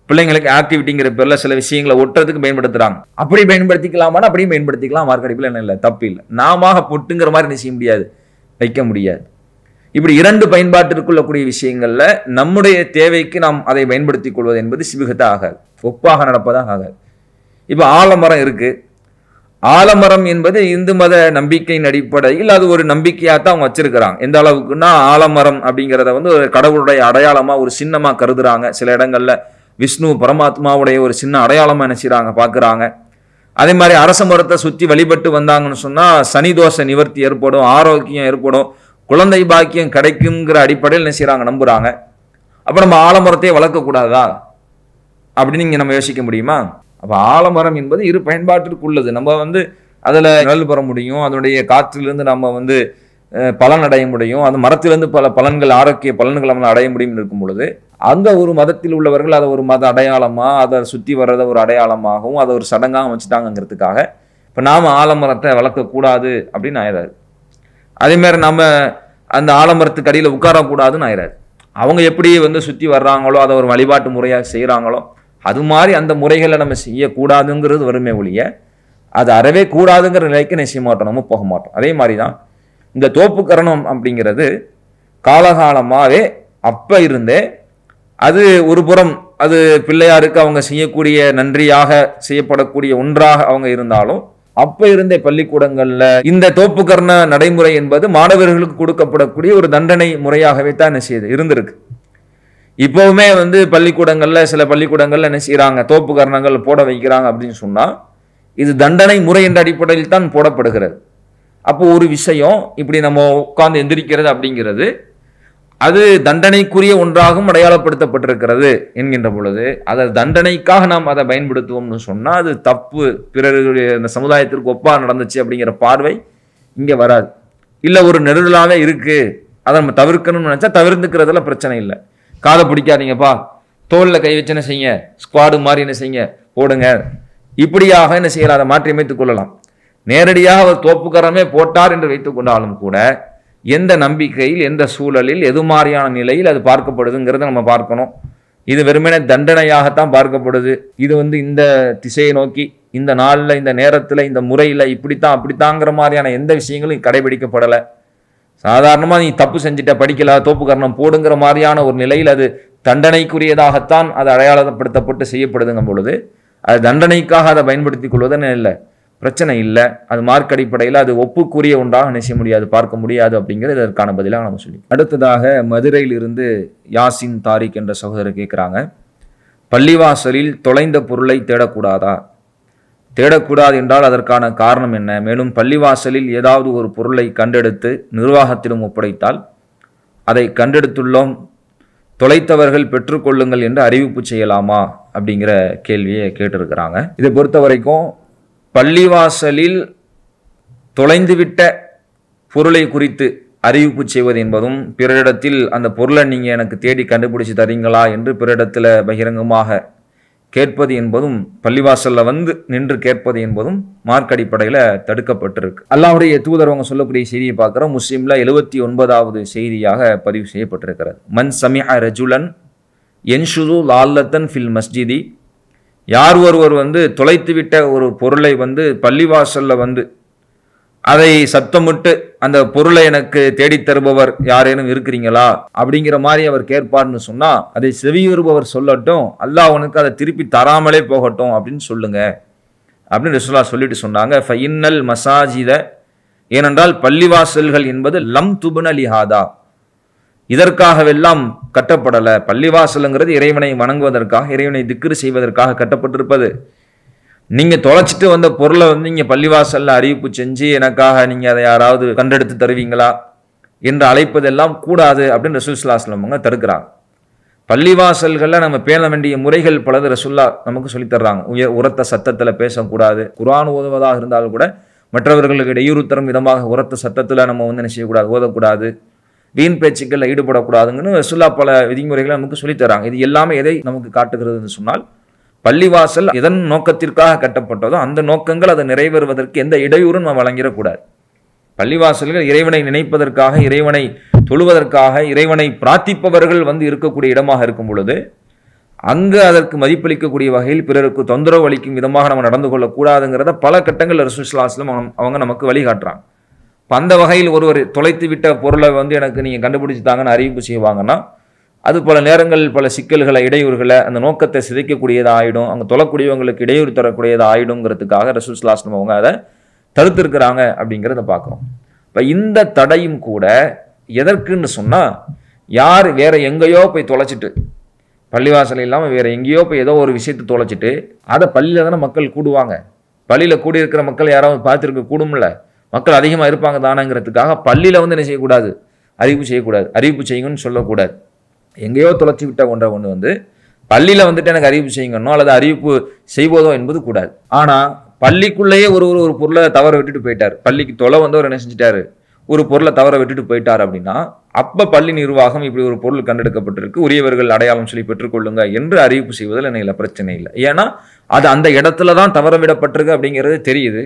பிள்ளைங்களுக்கு ஆக்டிவிட்டிங்கிற பேர்ல சில விஷயங்களை ஒட்டுறதுக்கு பயன்படுத்துறாங்க. அப்படி பயன்படுத்திக்கலாமானா அப்படியும் பயன்படுத்திக்கலாம், மார்க்கெட்டில் என்ன இல்லை, தப்பு இல்லை. நாம பொட்டுங்கிற மாதிரி என்ன செய்ய முடியாது, வைக்க முடியாது. இப்படி இரண்டு பயன்பாட்டிற்குள்ளக்கூடிய விஷயங்கள்ல நம்முடைய தேவைக்கு நாம் அதை பயன்படுத்திக் கொள்வது என்பது சிபிகத்தா ஆகாது, ஒப்பாக நடப்பதாக ஆகாது. இப்ப ஆலமரம் இருக்கு. ஆலமரம் என்பது இந்து மத நம்பிக்கையின் அடிப்படையில் அது ஒரு நம்பிக்கையாத்தான் அவங்க வச்சிருக்கிறாங்க. எந்த அளவுக்குன்னா ஆலமரம் அப்படிங்கிறத வந்து ஒரு கடவுளுடைய அடையாளமா ஒரு சின்னமா கருதுறாங்க. சில இடங்கள்ல விஷ்ணு பரமாத்மாவுடைய ஒரு சின்ன அடையாளமா என்ன செய்றாங்க, பாக்குறாங்க. அதே மாதிரி அரச மரத்தை சுற்றி வழிபட்டு வந்தாங்கன்னு சொன்னா சனி தோஷ நிவர்த்தி ஏற்படும், ஆரோக்கியம் ஏற்படும், குழந்தை பாக்கியம் கிடைக்குங்கிற அடிப்படையில் என்ன செய்றாங்க, நம்புறாங்க. அப்ப நம்ம ஆலமரத்தையே வளர்க்கக்கூடாதா அப்படின்னு நீங்க நம்ம யோசிக்க முடியுமா? அப்ப ஆலமரம் என்பது இரு பயன்பாட்டிற்கு நம்ம வந்து அதுல நிழல் பெற முடியும், அதனுடைய காற்றிலிருந்து நம்ம வந்து பலன் அடைய முடியும், அந்த மரத்திலிருந்து பல பலன்கள், ஆரோக்கிய பலன்கள் நம்ம அடைய முடியும் இருக்கும் பொழுது அந்த ஒரு மதத்தில் உள்ளவர்கள் அதை ஒரு மத அடையாளமா, அதை சுற்றி வர்றத ஒரு அடையாளமாகவும் அதை ஒரு சடங்காக வச்சுட்டாங்கிறதுக்காக இப்ப நாம ஆலமரத்தை வளர்க்கக்கூடாது அப்படின்னு ஆயிடாது. அதே மாதிரி நம்ம அந்த ஆலமரத்துக்கு அடியில் உட்காரக்கூடாதுன்னு ஆயிடாது. அவங்க எப்படி வந்து சுற்றி வர்றாங்களோ அதை ஒரு வழிபாட்டு முறையாக செய்கிறாங்களோ அது மாதிரி அந்த முறைகளை நம்ம செய்யக்கூடாதுங்கிறது வருமே ஒழிய அது அறவே கூடாதுங்கிற நிலைக்கு நிச்சய மாட்டோம், நம்ம போக மாட்டோம். அதே மாதிரி தான் இந்த தோப்பு கரணம் அப்படிங்கிறது காலகாலமாகவே அப்போ இருந்தே அது ஒரு புறம் அது பிள்ளையாருக்கு அவங்க செய்யக்கூடிய நன்றியாக செய்யப்படக்கூடிய ஒன்றாக அவங்க இருந்தாலும் அப்ப இருந்த பள்ளிக்கூடங்கள்ல இந்த தோப்புக்கரண நடைமுறை என்பது மாணவர்களுக்கு கொடுக்கப்படக்கூடிய ஒரு தண்டனை முறையாகவே தான் என்ன செய்யுது இருந்திருக்கு. இப்பவுமே வந்து பள்ளிக்கூடங்கள்ல சில பள்ளிக்கூடங்கள்ல என்ன செய்யறாங்க, தோப்பு கரணங்கள் போட வைக்கிறாங்க அப்படின்னு சொன்னா இது தண்டனை முறை என்ற அடிப்படையில் தான் போடப்படுகிறது. அப்போ ஒரு விஷயம் இப்படி நம்ம உட்கார்ந்து எந்திரிக்கிறது அப்படிங்கிறது அது தண்டனைக்குரிய ஒன்றாகவும் அடையாளப்படுத்தப்பட்டிருக்கிறது என்கின்ற பொழுது அதை தண்டனைக்காக நாம் அதை பயன்படுத்துவோம்னு சொன்னா அது தப்பு, பிறருடைய இந்த சமுதாயத்திற்கு ஒப்பா நடந்துச்சு அப்படிங்கிற பார்வை இங்க வராது. இல்ல ஒரு நெருடலாவே இருக்கு அதை நம்ம தவிர்க்கணும்னு நினைச்சா தவிர்த்துக்கிறதுல பிரச்சனை இல்லை. காதை பிடிக்காதீங்கப்பா, தோல்ல கை வச்சு என்ன செய்யுங்க, ஸ்குவாடு மாதிரி என்ன செய்யுங்க போடுங்க, இப்படியாக என்ன செய்யலாம், அதை மாற்றி அமைத்துக் கொள்ளலாம். நேரடியாக அவர் தோப்புக்கரமே போட்டார் என்று வைத்துக் கொண்டாலும் கூட எந்த நம்பிக்கையில், எந்த சூழலில், எது மாதிரியான நிலையில் அது பார்க்கப்படுதுங்கிறத நம்ம பார்க்கணும். இது வெறுமனே தண்டனையாகத்தான் பார்க்கப்படுது. இது வந்து இந்த திசையை நோக்கி இந்த நாளில் இந்த நேரத்தில் இந்த முறையில் இப்படித்தான் அப்படித்தாங்கிற மாதிரியான எந்த விஷயங்களும் கடைபிடிக்கப்படலை. சாதாரணமாக நீ தப்பு செஞ்சுட்ட, படிக்கல, தோப்புக்கரணம் போடுங்கிற மாதிரியான ஒரு நிலையில் அது தண்டனைக்குரியதாகத்தான் அது அடையாளப்படுத்தப்பட்டு செய்யப்படுதுங்கும் பொழுது அது தண்டனைக்காக அதை பயன்படுத்திக் கொள்வதுன்னு இல்லை, பிரச்சனை இல்லை. அது மார்க் அடிப்படையில் அது ஒப்புக்குரிய ஒன்றாக நினைச்ச முடியாது, பார்க்க முடியாது அப்படிங்கிறது இதற்கான பதிலாக நம்ம சொல்லி. அடுத்ததாக மதுரையில் இருந்து யாசின் தாரிக் என்ற சகோதரர் கேட்குறாங்க, பள்ளிவாசலில் தொலைந்த பொருளை தேடக்கூடாதா? தேடக்கூடாது என்றால் அதற்கான காரணம் என்ன? மேலும் பள்ளிவாசலில் ஏதாவது ஒரு பொருளை கண்டெடுத்து நிர்வாகத்திடம் ஒப்படைத்தால் அதை கண்டெடுத்துள்ளோம், தொலைத்தவர்கள் பெற்றுக்கொள்ளுங்கள் என்று அறிவிப்பு செய்யலாமா அப்படிங்கிற கேள்வியை கேட்டிருக்கிறாங்க. இதை பொறுத்த வரைக்கும் பள்ளிவாசலில் தொலைந்துவிட்ட பொருளை குறித்து அறிவிப்பு செய்வது என்பதும் பிறரிடத்தில் அந்த பொருளை நீங்கள் எனக்கு தேடி கண்டுபிடிச்சு தரீங்களா என்று பிறரிடத்தில் பகிரங்கமாக கேட்பது என்பதும், பள்ளிவாசலில் வந்து நின்று கேட்பது என்பதும் மார்க் அடிப்படையில் தடுக்கப்பட்டிருக்கு. அல்லாஹ்வுடைய தூதர் அவங்க சொல்லக்கூடிய செய்தியை பார்க்குறோம். முஸ்லீமில் 79வது செய்தியாக பதிவு செய்யப்பட்டிருக்கிறது. மன் சமிஅ ரஜுலன் என்ஷுது லால்லத்தன் ஃபில் மஸ்ஜிதி, யார் ஒருவர் வந்து தொலைத்துவிட்ட ஒரு பொருளை வந்து பள்ளிவாசலில் வந்து அதை சத்தமிட்டு அந்த பொருளை எனக்கு தேடித்தருபவர் யாரேனும் இருக்கிறீங்களா அப்படிங்கிற மாதிரி அவர் கேட்பார்னு சொன்னா அதை செவியுறுபவர் சொல்லட்டும், அல்லாஹ் அவனுக்கு அதை திருப்பி தராமலே போகட்டும் அப்படின்னு சொல்லுங்க அப்படின்னு ரசூலுல்லாஹ் சொல்லிட்டு சொன்னாங்க. ஃபைன்னல் மசாஜித, ஏனென்றால் பள்ளிவாசல்கள் என்பது லம் துபுன லிஹாதா, இதற்காகவெல்லாம் கட்டப்படலை. பள்ளிவாசலுங்கிறது இறைவனை வணங்குவதற்காக, இறைவனை திக்ரு செய்வதற்காக கட்டப்பட்டிருப்பது. நீங்க தொலைச்சிட்டு வந்த பொருளை வந்து நீங்க பள்ளிவாசல்ல அறிவிப்பு செஞ்சு எனக்காக நீங்க அதை யாராவது கண்டெடுத்து தருவீங்களா என்று அழைப்பதெல்லாம் கூடாது அப்படின்னு ரசூல் ஸல்லல்லாஹு அலைஹி வஸல்லம் அவங்க தடுக்கிறாங்க. பள்ளிவாசல்களில் நம்ம பேண வேண்டிய முறைகள் பலது ரசூலுல்லாஹ் நமக்கு சொல்லித் தர்றாங்க. உரத்த சத்தத்தில் பேசக்கூடாது, குர்ஆன் ஓதுவதாக இருந்தாலும் கூட மற்றவர்களுக்கு இடையூறு தரும் விதமாக உரத்த சத்தத்தில் நம்ம வந்து என்ன செய்யக்கூடாது, ஓதக்கூடாது, வீண் பேச்சுக்களில் ஈடுபடக்கூடாதுங்கன்னு ரசூலுல்லாஹ் பல விதிமுறைகளை நமக்கு சொல்லித் தர்றாங்க. இது எல்லாமே எதை நமக்கு காட்டுகிறதுன்னு சொன்னால், பள்ளிவாசல் எதன் நோக்கத்திற்காக கட்டப்பட்டதோ அந்த நோக்கங்கள் அதை நிறைவேறுவதற்கு எந்த இடையூறும் நம்ம வழங்கிடக்கூடாது. பள்ளிவாசல்கள் இறைவனை நினைப்பதற்காக, இறைவனை தொழுவதற்காக, இறைவனை பிரார்த்திப்பவர்கள் வந்து இருக்கக்கூடிய இடமாக இருக்கும் பொழுது அங்கு அதற்கு மதிப்பளிக்கக்கூடிய வகையில் பிறருக்கு தொந்தரவு அளிக்கும் விதமாக நம்ம நடந்து கொள்ளக்கூடாதுங்கிறத பல கட்டங்கள் ரசூலுல்லாஹி ஸல்லல்லாஹு அலைஹி வஸல்லம் அவங்க நமக்கு வழிகாட்டுறாங்க. அந்த வகையில் ஒருவர் தொலைத்து விட்ட பொருளை வந்து எனக்கு நீங்கள் கண்டுபிடிச்சு தாங்கன்னு அறிவிப்பு செய்வாங்கன்னா அது பல நேரங்கள் பல சிக்கல்களை இடையூறுகளை அந்த நோக்கத்தை சிதைக்கக்கூடியதாக ஆகிடும், அங்கே தொழக்கூடியவங்களுக்கு இடையூறு தரக்கூடியதாக ஆகிடுங்கிறதுக்காக ரசூல் ஸல்லல்லாஹு அலைஹி வஸல்லம் அவங்க அதை தடுத்திருக்கிறாங்க அப்படிங்கிறத பார்க்குறோம். இப்போ இந்த தடையும் கூட எதற்குன்னு சொன்னால், யார் வேற எங்கேயோ போய் தொலைச்சிட்டு, பள்ளிவாசல் இல்லாமல் வேற எங்கேயோ போய் ஏதோ ஒரு விஷயத்தை தொலைச்சிட்டு அதை பள்ளியில் தானே மக்கள் கூடுவாங்க, பள்ளியில் கூடி இருக்கிற மக்கள் யாராவது பார்த்துருக்க கூடும்ல, மக்கள் அதிகமாக இருப்பாங்க தானங்கிறதுக்காக பள்ளியில் வந்து என்ன செய்யக்கூடாது, அறிவிப்பு செய்யக்கூடாது, அறிவிப்பு செய்யுங்கன்னு சொல்லக்கூடாது. எங்கேயோ தொலைச்சி விட்ட ஒன்று வந்து பள்ளியில் வந்துட்டு எனக்கு அறிவிப்பு செய்யுங்கன்னோ அல்லது அறிவிப்பு செய்வதோ என்பது கூடாது. ஆனால் பள்ளிக்குள்ளேயே ஒரு பொருளை தவற விட்டுட்டு போயிட்டார், பள்ளிக்கு தொலை வந்து ஒரு என்ன செஞ்சிட்டாரு, ஒரு பொருளை தவற விட்டுட்டு போயிட்டார் அப்படின்னா அப்போ பள்ளி நிர்வாகம் இப்படி ஒரு பொருள் கண்டெடுக்கப்பட்டிருக்கு, உரியவர்கள் அடையாளம் சொல்லி பெற்றுக்கொள்ளுங்க என்று அறிவிப்பு செய்வதில் என்ன பிரச்சனை இல்லை. ஏன்னா அது அந்த இடத்துல தான் தவற விடப்பட்டிருக்கு அப்படிங்கிறது தெரியுது,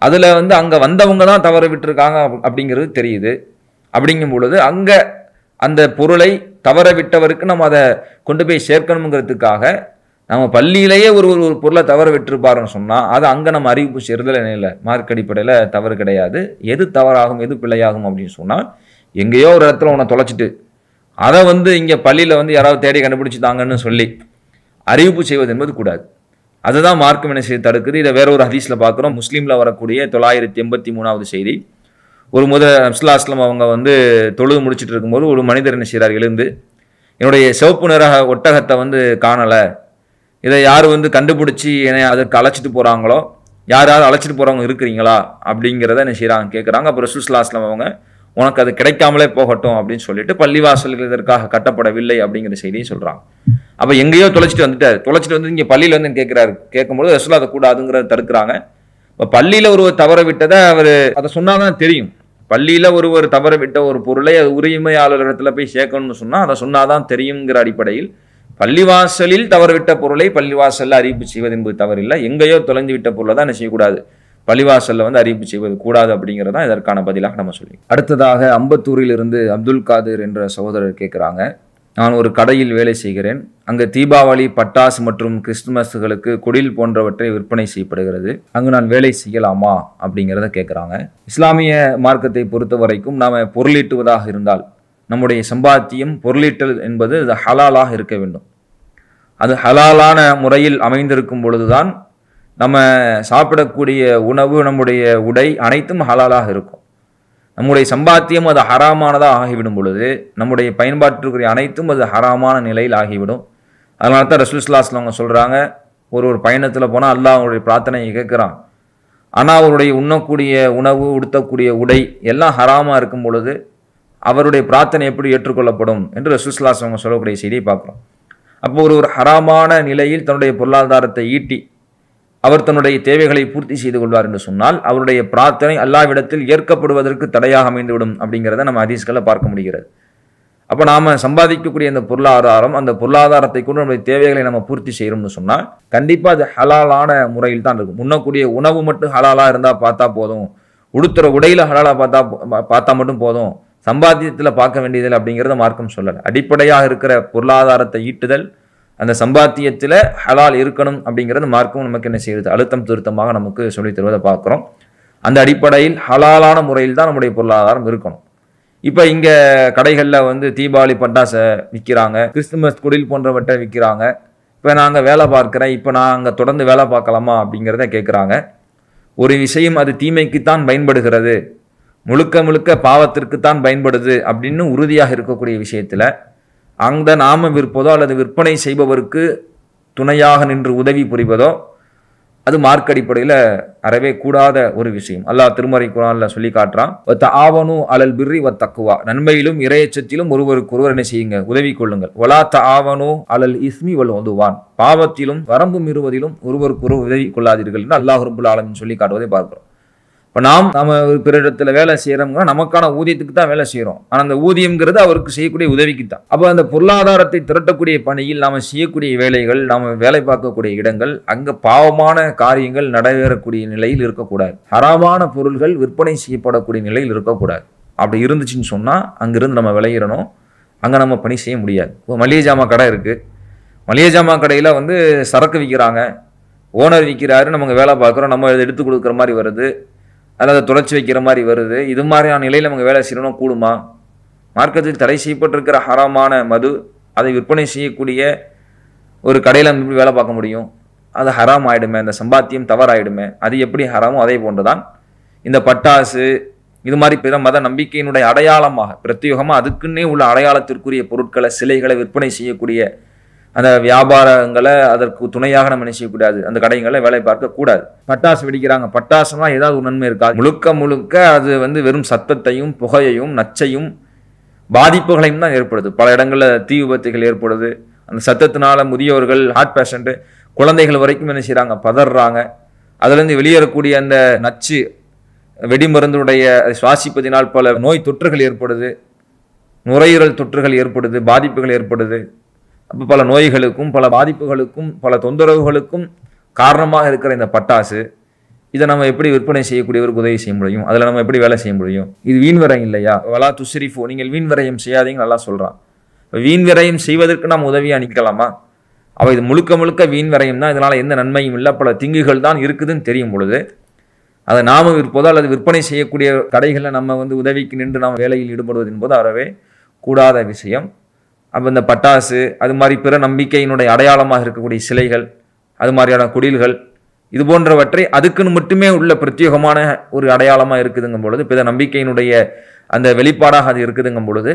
அதில் வந்து அங்கே வந்தவங்க தான் தவற விட்டுருக்காங்க அப்படிங்கிறது தெரியுது. அப்படிங்கும் பொழுது அங்கே அந்த பொருளை தவற விட்டவருக்கு நம்ம அதை கொண்டு போய் சேர்க்கணுங்கிறதுக்காக நம்ம பள்ளியிலேயே ஒரு பொருளை தவற விட்டுருப்பாருன்னு சொன்னால் அது அங்கே நம்ம அறிவிப்பு செய்கிறதுல என்ன இல்லை, மார்க் அடிப்படையில் தவறு கிடையாது. எது தவறாகும் எது பிழையாகும் அப்படின்னு சொன்னால், எங்கேயோ ஒரு இடத்துல உன்னை தொலைச்சிட்டு அதை வந்து இங்கே பள்ளியில் வந்து யாராவது தேடி கண்டுபிடிச்சிட்டாங்கன்னு சொல்லி அறிவிப்பு செய்வது என்பது கூடாது. அதுதான் மார்க்கம் என்ன செய்து தடுக்குது. இதை வேற ஒரு ஹதீஸில் பார்க்குறோம். முஸ்லீமில் வரக்கூடிய 983வது செய்தி. ஒரு ஸல்லல்லாஹு அலைஹி வஸல்லம் அவங்க வந்து தொழுது முடிச்சுட்டு இருக்கும்போது ஒரு மனிதர் என்ன செய்கிறார், எழுந்து என்னுடைய சிவப்பு நிற ஒட்டகத்தை வந்து காணலை, இதை யார் வந்து கண்டுபிடிச்சி என்னை அதற்கு அழைச்சிட்டு போகிறாங்களோ, யாராவது அழைச்சிட்டு போகிறவங்க இருக்கிறீங்களா அப்படிங்கிறத என்ன செய்கிறாங்க கேட்குறாங்க. அப்போ ரசூல் ஸல்லல்லாஹு அலைஹி வஸல்லம் அவங்க உனக்கு அது கிடைக்காமலே போகட்டும் அப்படின்னு சொல்லிட்டு பள்ளிவாசல்கள் இதற்காக கட்டப்படவில்லை அப்படிங்கிற செய்தியை சொல்கிறாங்க. அப்போ எங்கேயோ தொலைச்சிட்டு வந்து இங்கே பள்ளியில் வந்து கேட்குறாரு, கேட்கும்போது ரசூல் அதை கூடாதுங்கிறத தடுக்கிறாங்க. இப்போ பள்ளியில் ஒருவர் தவற விட்டதை அவர் அதை சொன்னால் தான் தெரியும். பள்ளியில் ஒருவர் தவற விட்ட ஒரு பொருளை அது உரிமையாளர் இடத்துல போய் சேர்க்கணும்னு சொன்னால் அதை சொன்னாதான் தெரியுங்கிற அடிப்படையில் பள்ளிவாசலில் தவறவிட்ட பொருளை பள்ளிவாசலில் அறிவிப்பு செய்வது என்பது தவறில்லை. எங்கேயோ தொலைந்து விட்ட பொருளை தான் என்ன செய்யக்கூடாது, பள்ளிவாசலில் வந்து அறிவிப்பு செய்வது கூடாது அப்படிங்கிறதான் இதற்கான பதிலாக நம்ம சொல்லி. அடுத்ததாக அம்பத்தூரில் இருந்து அப்துல் காதிர் என்ற சகோதரர் கேட்குறாங்க, நான் ஒரு கடையில் வேலை செய்கிறேன், அங்கு தீபாவளி பட்டாசு மற்றும் கிறிஸ்துமஸுகளுக்கு குடில் போன்றவற்றை விற்பனை செய்யப்படுகிறது, அங்கு நான் வேலை செய்யலாமா அப்படிங்கிறத கேட்குறாங்க. இஸ்லாமிய மார்க்கத்தை பொறுத்த வரைக்கும் நாம் பொருளீட்டுவதாக இருந்தால் நம்முடைய சம்பாத்தியம் பொருளீட்டல் என்பது அது ஹலாலாக இருக்க வேண்டும். அது ஹலாலான முறையில் அமைந்திருக்கும் பொழுதுதான் நம்ம சாப்பிடக்கூடிய உணவு, நம்முடைய உடை அனைத்தும் ஹலாலாக இருக்கும். நம்முடைய சம்பாத்தியம் அது ஹராமானதாக ஆகிவிடும் பொழுது நம்முடைய பயன்பாட்டிற்குரிய அனைத்தும் அது ஹராமான நிலையில் ஆகிவிடும். அதனால தான் ரசூல் ஸல்லல்லாஹு அலைஹி வஸல்லம் சொல்கிறாங்க, ஒரு பயணத்தில் போனால் அல்லாஹ் அவருடைய பிரார்த்தனையை கேட்குறான், ஆனால் அவருடைய உண்ணக்கூடிய உணவு, உடுத்தக்கூடிய உடை எல்லாம் ஹராமாக இருக்கும் பொழுது அவருடைய பிரார்த்தனை எப்படி ஏற்றுக்கொள்ளப்படும் என்று ரசூல் ஸல்லல்லாஹு அலைஹி வஸல்லம் சொல்லக்கூடிய செய்தியை பார்க்குறோம். அப்போ ஒரு ஹராமான நிலையில் தன்னுடைய பொருளாதாரத்தை ஈட்டி அவர் தன்னுடைய தேவைகளை பூர்த்தி செய்து கொள்வார் என்று சொன்னால் அவருடைய பிரார்த்தனை அல்லாஹ்விடத்தில் ஏற்கப்படுவதற்கு தடையாக அமைந்துவிடும் அப்படிங்கிறத நம்ம ஹதீஸ்களை பார்க்க முடிகிறது. அப்போ நாம் சம்பாதிக்கக்கூடிய அந்த பொருளாதாரம், அந்த பொருளாதாரத்தை கொண்டு நம்முடைய தேவைகளை நம்ம பூர்த்தி செய்யணும்னு சொன்னால் கண்டிப்பாக அது ஹலாலான முறையில் தான் இருக்கும். உண்ணக்கூடிய உணவு மட்டும் ஹலாலாக இருந்தால் பார்த்தா போதும், உடுத்துற உடையில் ஹலாலாக பார்த்தா மட்டும் போதும், சம்பாத்தியத்தில் பார்க்க வேண்டியதில்லை அப்படிங்கிறத மார்க்கம் சொல்லலை. அடிப்படையாக இருக்கிற பொருளாதாரத்தை ஈட்டுதல், அந்த சம்பாத்தியத்தில் ஹலால் இருக்கணும் அப்படிங்கிறது மார்க்கம் நமக்கு என்ன செய்யுது, அழுத்தம் திருத்தமாக நமக்கு சொல்லித் தருவதை பார்க்குறோம். அந்த அடிப்படையில் ஹலாலான முறையில் தான் நம்முடைய பொருளாதாரம் இருக்கணும். இப்போ இங்கே கடைகளில் வந்து தீபாவளி பட்டாசை விற்கிறாங்க, கிறிஸ்துமஸ் குடில் போன்றவற்றை விற்கிறாங்க. இப்போ நாங்கள் வேலை பார்க்குறேன், இப்போ நான் அங்கே தொடர்ந்து வேலை பார்க்கலாமா அப்படிங்கிறத கேட்குறாங்க. ஒரு விஷயம் அது தீமைக்குத்தான் பயன்படுகிறது, முழுக்க முழுக்க பாவத்திற்குத்தான் பயன்படுது அப்படின்னு உறுதியாக இருக்கக்கூடிய விஷயத்தில் அந்த நாம விற்பதோ அல்லது விற்பனை செய்பவருக்கு துணையாக நின்று உதவி புரிவதோ அது மார்க் அடிப்படையில் அறவே கூடாத ஒரு விஷயம். அல்லாஹ் திருமறை குர்ஆனில் சொல்லி காட்டுறான், தஆவனு அலல் பிர்ரி வத் தக்வா, நன்மையிலும் இறையச்சத்திலும் ஒருவருக்கு ஒருவர் என்ன செய்யுங்க, உதவி கொள்ளுங்கள். வலா தஆவனு அலல் இஸ்மி வல் உதுவான், பாவத்திலும் வரம்பு மீறுவதிலும் ஒருவருக்கு ஒருவர் உதவி கொள்ளாதீர்கள் என்று அல்லாஹ் ரப்புல் ஆலமீன் சொல்லி காட்டுவதை பார்க்கிறோம். இப்போ நாம ஒரு பிறரிடத்துல வேலை செய்கிறோம்னா நமக்கான ஊதியத்துக்கு தான் வேலை செய்கிறோம், ஆனால் அந்த ஊதியம்ங்கிறது அவருக்கு செய்யக்கூடிய உதவிக்கு தான். அப்போ அந்த பொருளாதாரத்தை திரட்டக்கூடிய பணியில் நாம் செய்யக்கூடிய வேலைகள், நாம் வேலை பார்க்கக்கூடிய இடங்கள், அங்கே பாவமான காரியங்கள் நடைபெறக்கூடிய நிலையில் இருக்கக்கூடாது, ஹராமான பொருள்கள் விற்பனை செய்யப்படக்கூடிய நிலையில் இருக்கக்கூடாது. அப்படி இருந்துச்சுன்னு சொன்னால் அங்கிருந்து நம்ம விளையிடணும், அங்கே நம்ம பணி செய்ய முடியாது. இப்போ மளிகை ஜாமா கடை இருக்குது, மளிகை ஜாமா கடையில் வந்து சரக்கு விற்கிறாங்க, ஓனர் விற்கிறாரு, நமக்கு வேலை பார்க்குறோம், நம்ம இதை எடுத்து கொடுக்குற மாதிரி வருது. அல்லது துடைச்சி வைக்கிற மாதிரி வருது. இது மாதிரியான நிலையில் நமக்கு வேலை செய்யணும் கூடுமா? மார்க்கத்தில் தடை செய்யப்பட்டிருக்கிற ஹராமான மது அதை விற்பனை செய்யக்கூடிய ஒரு கடையில் நம்ம எப்படி வேலை பார்க்க முடியும்? அது ஹராம் ஆகிடுமே, அந்த சம்பாத்தியம் தவறாயிடுமே. அது எப்படி ஹராமோ அதே போன்று தான் இந்த பட்டாசு இது மாதிரி பிற மத நம்பிக்கையினுடைய அடையாளமாக பிரத்யேகமாக அதுக்குன்னே உள்ள அடையாளத்திற்குரிய பொருட்களை சிலைகளை விற்பனை செய்யக்கூடிய அந்த வியாபாரங்களை அதற்கு துணையாக நம்ம என்ன செய்யக்கூடாது, அந்த கடைகளை வேலை பார்க்கக்கூடாது. பட்டாசு வெடிக்கிறாங்க, பட்டாசுனா ஏதாவது ஒரு நன்மை இருக்காது. முழுக்க முழுக்க அது வெறும் சத்தத்தையும் புகையையும் நச்சையும் பாதிப்புகளையும் தான் ஏற்படுது. பல இடங்களில் தீ விபத்துகள் ஏற்படுது. அந்த சத்தத்தினால முதியோர்கள், ஹார்ட் பேஷண்ட்டு, குழந்தைகள் வரைக்கும் என்ன செய்கிறாங்க, பதறாங்க. அதுலேருந்து வெளியேறக்கூடிய அந்த நச்சு வெடிமருந்துடைய சுவாசிப்பதினால் பல நோய் தொற்றுகள் ஏற்படுது, நுரையீரல் தொற்றுகள் ஏற்படுது, பாதிப்புகள் ஏற்படுது. அப்போ பல நோய்களுக்கும் பல பாதிப்புகளுக்கும் பல தொந்தரவுகளுக்கும் காரணமாக இருக்கிற இந்த பட்டாசு இதை நம்ம எப்படி விற்பனை செய்யக்கூடியவருக்கு உதவி செய்ய முடியும்? அதில் நம்ம எப்படி வேலை செய்ய முடியும்? இது வீண் விரயம் இல்லையா? வலா துஸ்ரிஃபு, நீங்கள் வீண் விரயம் செய்யாதீங்க நல்லா சொல்கிறான். வீண் விரயம் செய்வதற்கு நாம் உதவியாக நிற்கலாமா? அவள் இது முழுக்க முழுக்க வீண் விரயம் தான், இதனால் எந்த நன்மையும் இல்லை, பல தீங்குகள் தான் இருக்குதுன்னு தெரியும் பொழுது அதை நாம் விற்பதோ அல்லது விற்பனை செய்யக்கூடிய கடைகளில் நம்ம உதவிக்கு நின்று நாம் வேலையில் ஈடுபடுவது என்பது அறவே கூடாத விஷயம். அப்போ இந்த பட்டாசு அது மாதிரி பிற நம்பிக்கையினுடைய அடையாளமாக இருக்கக்கூடிய சிலைகள், அது மாதிரியான குடில்கள், இது போன்றவற்றை அதுக்குன்னு மட்டுமே உள்ள பிரத்யேகமான ஒரு அடையாளமாக இருக்குதுங்கும் பொழுது, பிற நம்பிக்கையினுடைய அந்த வெளிப்பாடாக அது இருக்குதுங்கும் பொழுது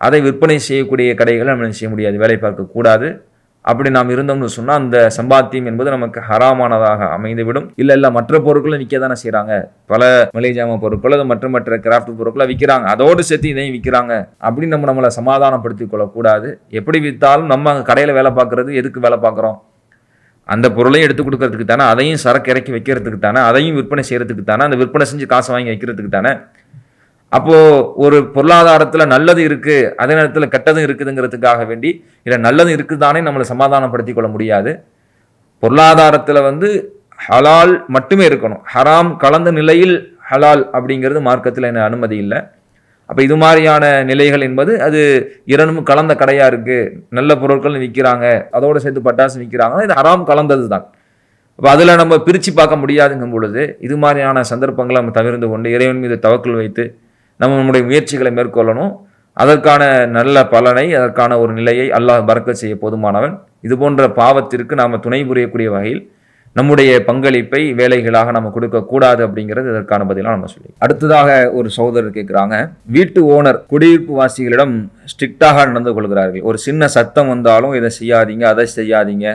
அதை விற்பனை செய்யக்கூடிய கடைகளை நம்ம செய்ய முடியாது, வேலை பார்க்கக்கூடாது. அப்படி நாம் இருந்தோம்னு சொன்னால் அந்த சம்பாத்தியம் என்பது நமக்கு ஹராமானதாக அமைந்துவிடும். இல்லை மற்ற பொருட்களை விற்க தானே செய்கிறாங்க, பல மளிகை ஜாம பொருட்கள், அது மற்ற கிராஃப்ட் பொருட்களை விற்கிறாங்க, அதோடு சேர்த்து இதையும் விற்கிறாங்க அப்படின்னு நம்மளை சமாதானப்படுத்திக் கொள்ளக்கூடாது. எப்படி விற்றாலும் நம்ம அங்கே கடையில் வேலை பார்க்குறது எதுக்கு வேலை பார்க்குறோம்? அந்த பொருளையும் எடுத்து கொடுக்கறதுக்கு தானே, அதையும் சரக்கு இறக்கி வைக்கிறதுக்கு தானே, அதையும் விற்பனை செய்கிறதுக்கு தானே, அந்த விற்பனை செஞ்சு காசு வாங்கி வைக்கிறதுக்கு தானே. அப்போது ஒரு பொருளாதாரத்தில் நல்லது இருக்குது, அதே நேரத்தில் கெட்டதும் இருக்குதுங்கிறதுக்காக வேண்டி இல்லை நல்லது இருக்குதானே நம்மளை சமாதானப்படுத்தி கொள்ள முடியாது. பொருளாதாரத்தில் ஹலால் மட்டுமே இருக்கணும், ஹராம் கலந்த நிலையில் ஹலால் அப்படிங்கிறது மார்க்கத்தில் என்ன அனுமதி இல்லை. அப்போ இது மாதிரியான நிலைகள் என்பது அது இரண்டும் கலந்த கடையாக இருக்குது, நல்ல பொருட்கள் விற்கிறாங்க, அதோடு சேர்த்து பட்டாசு விற்கிறாங்கன்னா இது ஹராம் கலந்தது தான். அப்போ அதில் நம்ம பிரித்து பார்க்க முடியாதுங்கும் பொழுது இது மாதிரியான சந்தர்ப்பங்களை நம்ம தவிர்த்து கொண்டு இறைவன் மீது தவக்கல் வைத்து நம்முடைய முயற்சிகளை மேற்கொள்ளணும். அதற்கான நல்ல பலனை, அதற்கான ஒரு நிலையை அல்லாஹ் பரக்கத் செய்ய போதுமானவன். இது போன்ற பாவத்திற்கு நாம் துணை புரியக்கூடிய வகையில் நம்முடைய பங்களிப்பை வேலைகளாக நம்ம கொடுக்கக்கூடாது அப்படிங்கிறது இதற்கான பதிலாக நம்ம சொல்லி. அடுத்ததாக ஒரு சகோதரர் கேட்குறாங்க, வீட்டு ஓனர் குடியிருப்பு வாசிகளிடம் ஸ்ட்ரிக்டாக நடந்து கொள்கிறார்கள். ஒரு சின்ன சத்தம் வந்தாலும் இதை செய்யாதீங்க அதை செய்யாதீங்க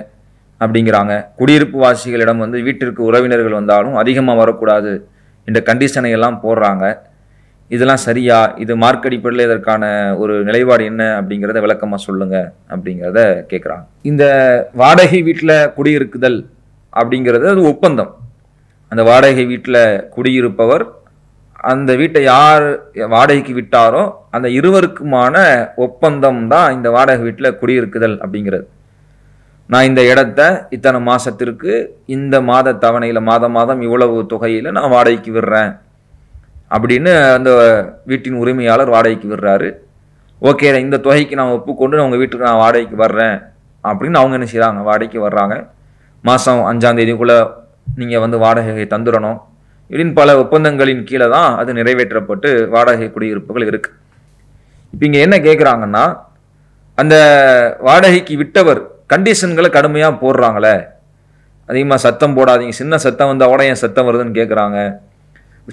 அப்படிங்கிறாங்க. குடியிருப்பு வாசிகளிடம் வீட்டிற்கு உறவினர்கள் வந்தாலும் அதிகமாக வரக்கூடாது என்ற கண்டிஷனை எல்லாம் போடுறாங்க. இதெல்லாம் சரியா? இது மார்க் அடிப்படையில் இதற்கான ஒரு நிலைப்பாடு என்ன அப்படிங்கிறத விளக்கமாக சொல்லுங்க அப்படிங்கிறத கேட்குறாங்க. இந்த வாடகை வீட்டில் குடியிருக்குதல் அப்படிங்கிறது அது ஒப்பந்தம். அந்த வாடகை வீட்டில் குடியிருப்பவர் அந்த வீட்டை யார் வாடகைக்கு விட்டாரோ அந்த இருவருக்குமான ஒப்பந்தம் தான் இந்த வாடகை வீட்டில் குடியிருக்குதல் அப்படிங்கிறது. நான் இந்த இடத்த இத்தனை மாதத்திற்கு இந்த மாத தவணையில் மாதம் இவ்வளவு தொகையில் நான் வாடகைக்கு விடுறேன் அப்படின்னு அந்த வீட்டின் உரிமையாளர் வாடகைக்கு விடுறாரு. ஓகே, இந்த தொகைக்கு நான் ஒப்புக்கொண்டு உங்கள் வீட்டுக்கு நான் வாடகைக்கு வர்றேன் அப்படின்னு அவங்க என்ன செய்கிறாங்க, வாடகைக்கு வர்றாங்க. மாதம் 5ஆம் தேதிக்குள்ளே நீங்கள் வாடகை தந்துடணும் இப்படின்னு பல ஒப்பந்தங்களின் கீழே தான் அது நிறைவேற்றப்பட்டு வாடகை குடியிருப்புகள் இருக்குது. இப்போ இங்கே என்ன கேட்குறாங்கன்னா, அந்த வாடகைக்கு விட்டவர் கண்டிஷன்களை கடுமையாக போடுறாங்களே, அதிகமாக சத்தம் போடாதீங்க, சின்ன சத்தம் வந்தால் கூட ஏன் சத்தம் வருதுன்னு கேட்குறாங்க.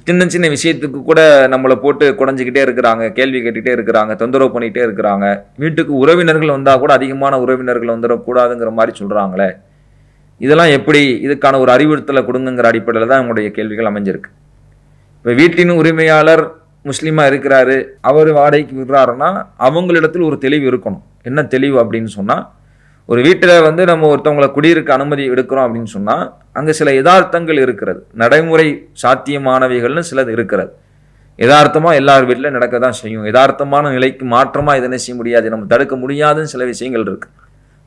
சின்ன சின்ன விஷயத்துக்கு கூட நம்மளை போட்டு குறைஞ்சிக்கிட்டே இருக்கிறாங்க, கேள்வி கேட்டுக்கிட்டே இருக்கிறாங்க, தொந்தரவு பண்ணிக்கிட்டே இருக்கிறாங்க. வீட்டுக்கு உறவினர்கள் வந்தால் கூட அதிகமான உறவினர்கள் வந்துடக்கூடாதுங்கிற மாதிரி சொல்கிறாங்களே, இதெல்லாம் எப்படி? இதுக்கான ஒரு அறிவுறுத்தலை கொடுங்கிற அடிப்படையில் தான் அவங்களுடைய கேள்விகள் அமைஞ்சிருக்கு. இப்போ வீட்டின் உரிமையாளர் முஸ்லீமாக இருக்கிறாரு, அவர் வாடகைக்கு விடுறாருன்னா அவங்களிடத்தில் ஒரு தெளிவு இருக்கணும். என்ன தெளிவு அப்படின்னு சொன்னால், ஒரு வீட்டில் நம்ம ஒருத்தவங்களை குடியிருக்க அனுமதி எடுக்கிறோம் அப்படின்னு சொன்னால் அங்கே சில யதார்த்தங்கள் இருக்கிறது, நடைமுறை சாத்தியமானவைகள்னு சிலது இருக்கிறது. யதார்த்தமாக எல்லார் வீட்டில் நடக்க தான் செய்யும். யதார்த்தமான நிலைக்கு மாற்றமாக இதனை செய்ய முடியாது, நம்ம தடுக்க முடியாதுன்னு சில விஷயங்கள் இருக்குது.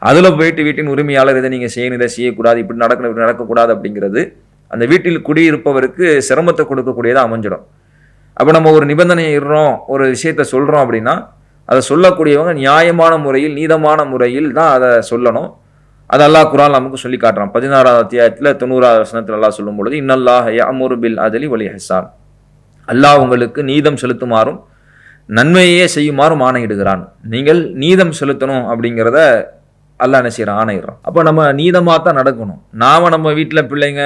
அதில் போயிட்டு வீட்டின் உரிமையாளர் இதை நீங்கள் செய்யணும், இதை செய்யக்கூடாது, இப்படி நடக்கணும், இப்படி நடக்கக்கூடாது அப்படிங்கிறது அந்த வீட்டில் குடியிருப்பவருக்கு சிரமத்தை கொடுக்கக்கூடியதாக அமைஞ்சிடும். அப்போ நம்ம ஒரு நிபந்தனை இடுறோம், ஒரு விஷயத்த சொல்கிறோம் அப்படின்னா அதை சொல்லக்கூடியவங்க நியாயமான முறையில் நீதமான முறையில் தான் அதை சொல்லணும். அது அல்லாஹ் குர்ஆன் நமக்கு சொல்லி காட்டுறான். 16ஆம் அத்தியாயத்தில் 90ஆவது வசனத்தில் அல்லாஹ் சொல்லும் பொழுது, இன்னல்லாஹ யஅமுரு பில் அத்லி வல் இஹ்சான், அல்லாஹ் உங்களுக்கு நீதம் செலுத்துமாறும் நன்மையே செய்யுமாறும் ஆணையிடுகிறான். நீங்கள் நீதம் செலுத்தணும் அப்படிங்கிறத அல்லாஹ் என்ன செய்யறான், ஆணையிடுறான். அப்போ நம்ம நீதமாக தான் நடக்கணும். நாம நம்ம வீட்டில் பிள்ளைங்க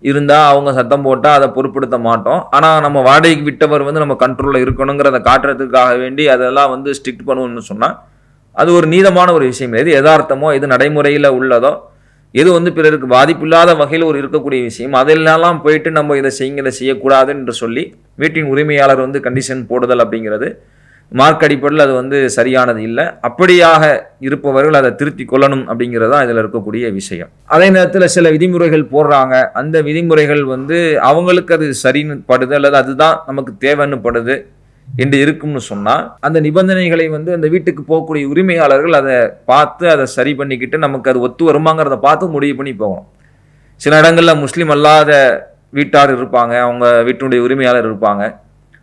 இருந்தால் அவங்க சத்தம் போட்டால் அதை பொருட்படுத்த மாட்டோம். ஆனால் நம்ம வாடகைக்கு விட்டவர் நம்ம கண்ட்ரோலில் இருக்கணுங்கிறத காட்டுறதுக்காக வேண்டி அதெல்லாம் ஸ்ட்ரிக்ட் பண்ணுவோம்னு சொன்னால் அது ஒரு நீதமான ஒரு விஷயம். எது யதார்த்தமோ, எது நடைமுறையில் உள்ளதோ, எது பிறருக்கு பாதிப்பு இல்லாத வகையில் ஒரு இருக்கக்கூடிய விஷயம், அதெல்லாம் போயிட்டு நம்ம இதை செய்யுங்க, இதை செய்யக்கூடாது என்று சொல்லி வீட்டின் உரிமையாளர் கண்டிஷன் போடுதல் அப்படிங்கிறது மார்க் அடிப்படையில் அது சரியானது இல்லை. அப்படியாக இருப்பவர்கள் அதை திருத்தி கொள்ளணும் அப்படிங்கிறது தான் இதில் இருக்கக்கூடிய விஷயம். அதே நேரத்தில் சில விதிமுறைகள் போடுறாங்க. அந்த விதிமுறைகள் அவங்களுக்கு அது சரின்னு படுது அல்லது அதுதான் நமக்கு தேவைன்னு படுது என்று இருக்கும்னு சொன்னால் அந்த நிபந்தனைகளை அந்த வீட்டுக்கு போகக்கூடிய உரிமையாளர்கள் அதை பார்த்து அதை சரி பண்ணிக்கிட்டு நமக்கு அது ஒத்து வருமாங்கிறத பார்த்து முடிவு பண்ணி போகணும். சில இடங்களில் முஸ்லீம் அல்லாத வீட்டார் இருப்பாங்க, அவங்க வீட்டினுடைய உரிமையாளர் இருப்பாங்க.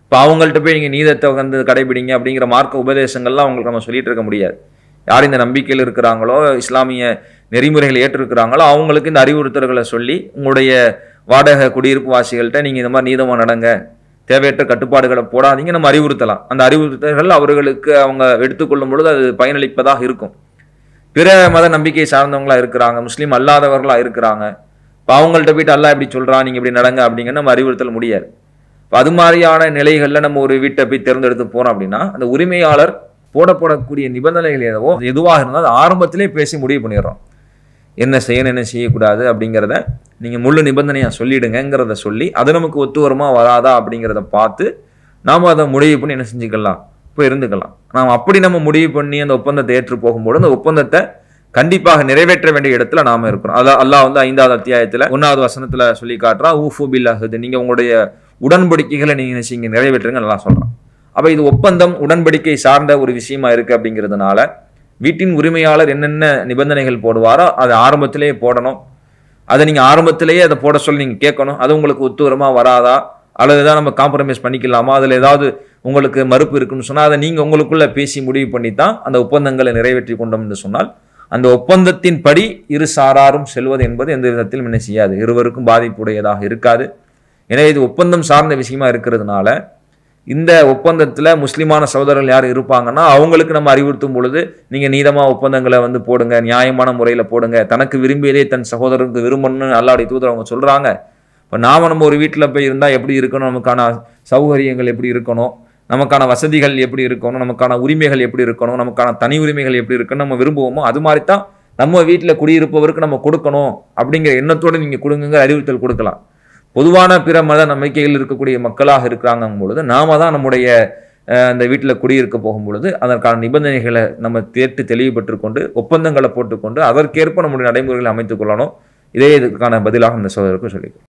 இப்போ அவங்கள்ட்ட போய் நீங்கள் நீதத்தை கடைபிடிங்க அப்படிங்கிற மார்க்க உபதேசங்கள்லாம் அவங்களுக்கு நம்ம சொல்லிட்டு இருக்க முடியாது. யார் இந்த நம்பிக்கையில் இருக்கிறாங்களோ, இஸ்லாமிய நெறிமுறைகளை ஏற்றிருக்கிறாங்களோ அவங்களுக்கு இந்த அறிவுறுத்தல்களை சொல்லி உங்களுடைய வாடகை குடியிருப்பு வாசிகள்கிட்ட நீங்கள் இந்த மாதிரி நீதமாக நடங்க, தேவையற்ற கட்டுப்பாடுகளை போடாதீங்க நம்ம அறிவுறுத்தலாம். அந்த அறிவுறுத்தல்கள் அவர்களுக்கு அவங்க எடுத்துக்கொள்ளும் பொழுது அது பயனளிப்பதாக இருக்கும். பிற மத நம்பிக்கை சார்ந்தவங்களா இருக்கிறாங்க, முஸ்லீம் அல்லாதவர்களா இருக்கிறாங்க. இப்போ அவங்கள்ட்ட போயிட்டு அல்லாஹ் இப்படி சொல்கிறான், நீங்கள் இப்படி நடங்க அப்படிங்கிற நம்ம அறிவுறுத்தல் முடியாது. இப்போ அது மாதிரியான நிலைகளில் நம்ம ஒரு வீட்டை போய் தேர்ந்தெடுத்து போனோம் அப்படின்னா அந்த உரிமையாளர் போடப்படக்கூடிய நிபந்தனைகள் எதுவாக இருந்தால் அது ஆரம்பத்திலே பேசி முடிவு பண்ணிடுறோம். என்ன செய்யணும், என்ன செய்யக்கூடாது அப்படிங்கிறத நீங்கள் முழு நிபந்தனையாக சொல்லிடுங்கிறத சொல்லி அது நமக்கு ஒத்து வருமா வராதா அப்படிங்கிறத பார்த்து நாம் அதை முடிவு பண்ணி என்ன செஞ்சுக்கலாம், இப்போ இருந்துக்கலாம். நாம் அப்படி நம்ம முடிவு பண்ணி அந்த ஒப்பந்தத்தை ஏற்று போகும்போது அந்த ஒப்பந்தத்தை கண்டிப்பாக நிறைவேற்ற வேண்டிய இடத்துல நாம இருக்கிறோம். அல்லாஹ் 5வது அத்தியாயத்தில் 1வது வசனத்தில் சொல்லி காட்டுறா, ஊஃபு பில் அஹ்து, நீங்கள் உங்களுடைய உடன்படிக்கைகளை நீங்கள் நிறைவேற்றுங்க நல்லா சொல்கிறான். அப்போ இது ஒப்பந்தம் உடன்படிக்கை சார்ந்த ஒரு விஷயமா இருக்குது. அப்படிங்கிறதுனால வீட்டின் உரிமையாளர் என்னென்ன நிபந்தனைகள் போடுவாரோ அதை ஆரம்பத்திலேயே போடணும். அதை நீங்கள் ஆரம்பத்திலேயே அதை போட சொல்லி நீங்கள் கேட்கணும். அது உங்களுக்கு ஒத்துவரமாக வராதா அல்லது தான் நம்ம காம்ப்ரமைஸ் பண்ணிக்கலாமா, அதில் ஏதாவது உங்களுக்கு மறுப்பு இருக்குன்னு சொன்னால் அதை நீங்கள் உங்களுக்குள்ளே பேசி முடிவு பண்ணி தான் அந்த ஒப்பந்தங்களை நிறைவேற்றி கொண்டோம் என்று சொன்னால் அந்த ஒப்பந்தத்தின் படி இரு சாராரும் செல்வது என்பது எந்த விதத்திலும் என்ன செய்யாது, இருவருக்கும் பாதிப்புடையதாக இருக்காது. எனவே இது ஒப்பந்தம் சார்ந்த விஷயமா இருக்கிறதுனால இந்த ஒப்பந்தத்தில் முஸ்லிமான சகோதரர்கள் யார் இருப்பாங்கன்னா அவங்களுக்கு நம்ம அறிவுறுத்தும் பொழுது நீங்கள் நீதமாக ஒப்பந்தங்களை போடுங்க, நியாயமான முறையில் போடுங்க, தனக்கு விரும்பியதே தன் சகோதரருக்கு விரும்பணும்னு அல்லாஹ்வுடைய தூதர் அவங்க சொல்கிறாங்க. இப்போ நம்ம ஒரு வீட்டில் போய் இருந்தால் எப்படி இருக்கணும், நமக்கான சௌகரியங்கள் எப்படி இருக்கணும், நமக்கான வசதிகள் எப்படி இருக்கணும், நமக்கான உரிமைகள் எப்படி இருக்கணும், நமக்கான தனி உரிமைகள் எப்படி இருக்கணும் நம்ம விரும்புவோமோ அது மாதிரி தான் நம்ம வீட்டில் குடியிருப்பவருக்கு நம்ம கொடுக்கணும் அப்படிங்கிற எண்ணத்தோடு நீங்கள் கொடுங்க அறிவுறுத்தல் கொடுக்கலாம். பொதுவான பிற மத நம்பிக்கையில் இருக்கக்கூடிய மக்களாக இருக்கிறாங்கும் பொழுது நாம தான் நம்முடைய அந்த வீட்டில் குடியிருக்க போகும் பொழுது அதற்கான நிபந்தனைகளை நம்ம கேட்டு தெளிவுபட்டு கொண்டு ஒப்பந்தங்களை போட்டுக்கொண்டு அதற்கேற்ப நம்முடைய நடைமுறைகளை அமைத்துக் கொள்ளணும். இதே இதுக்கான பதிலாக இந்த சகோதரருக்கு சொல்லிக்கிறோம்.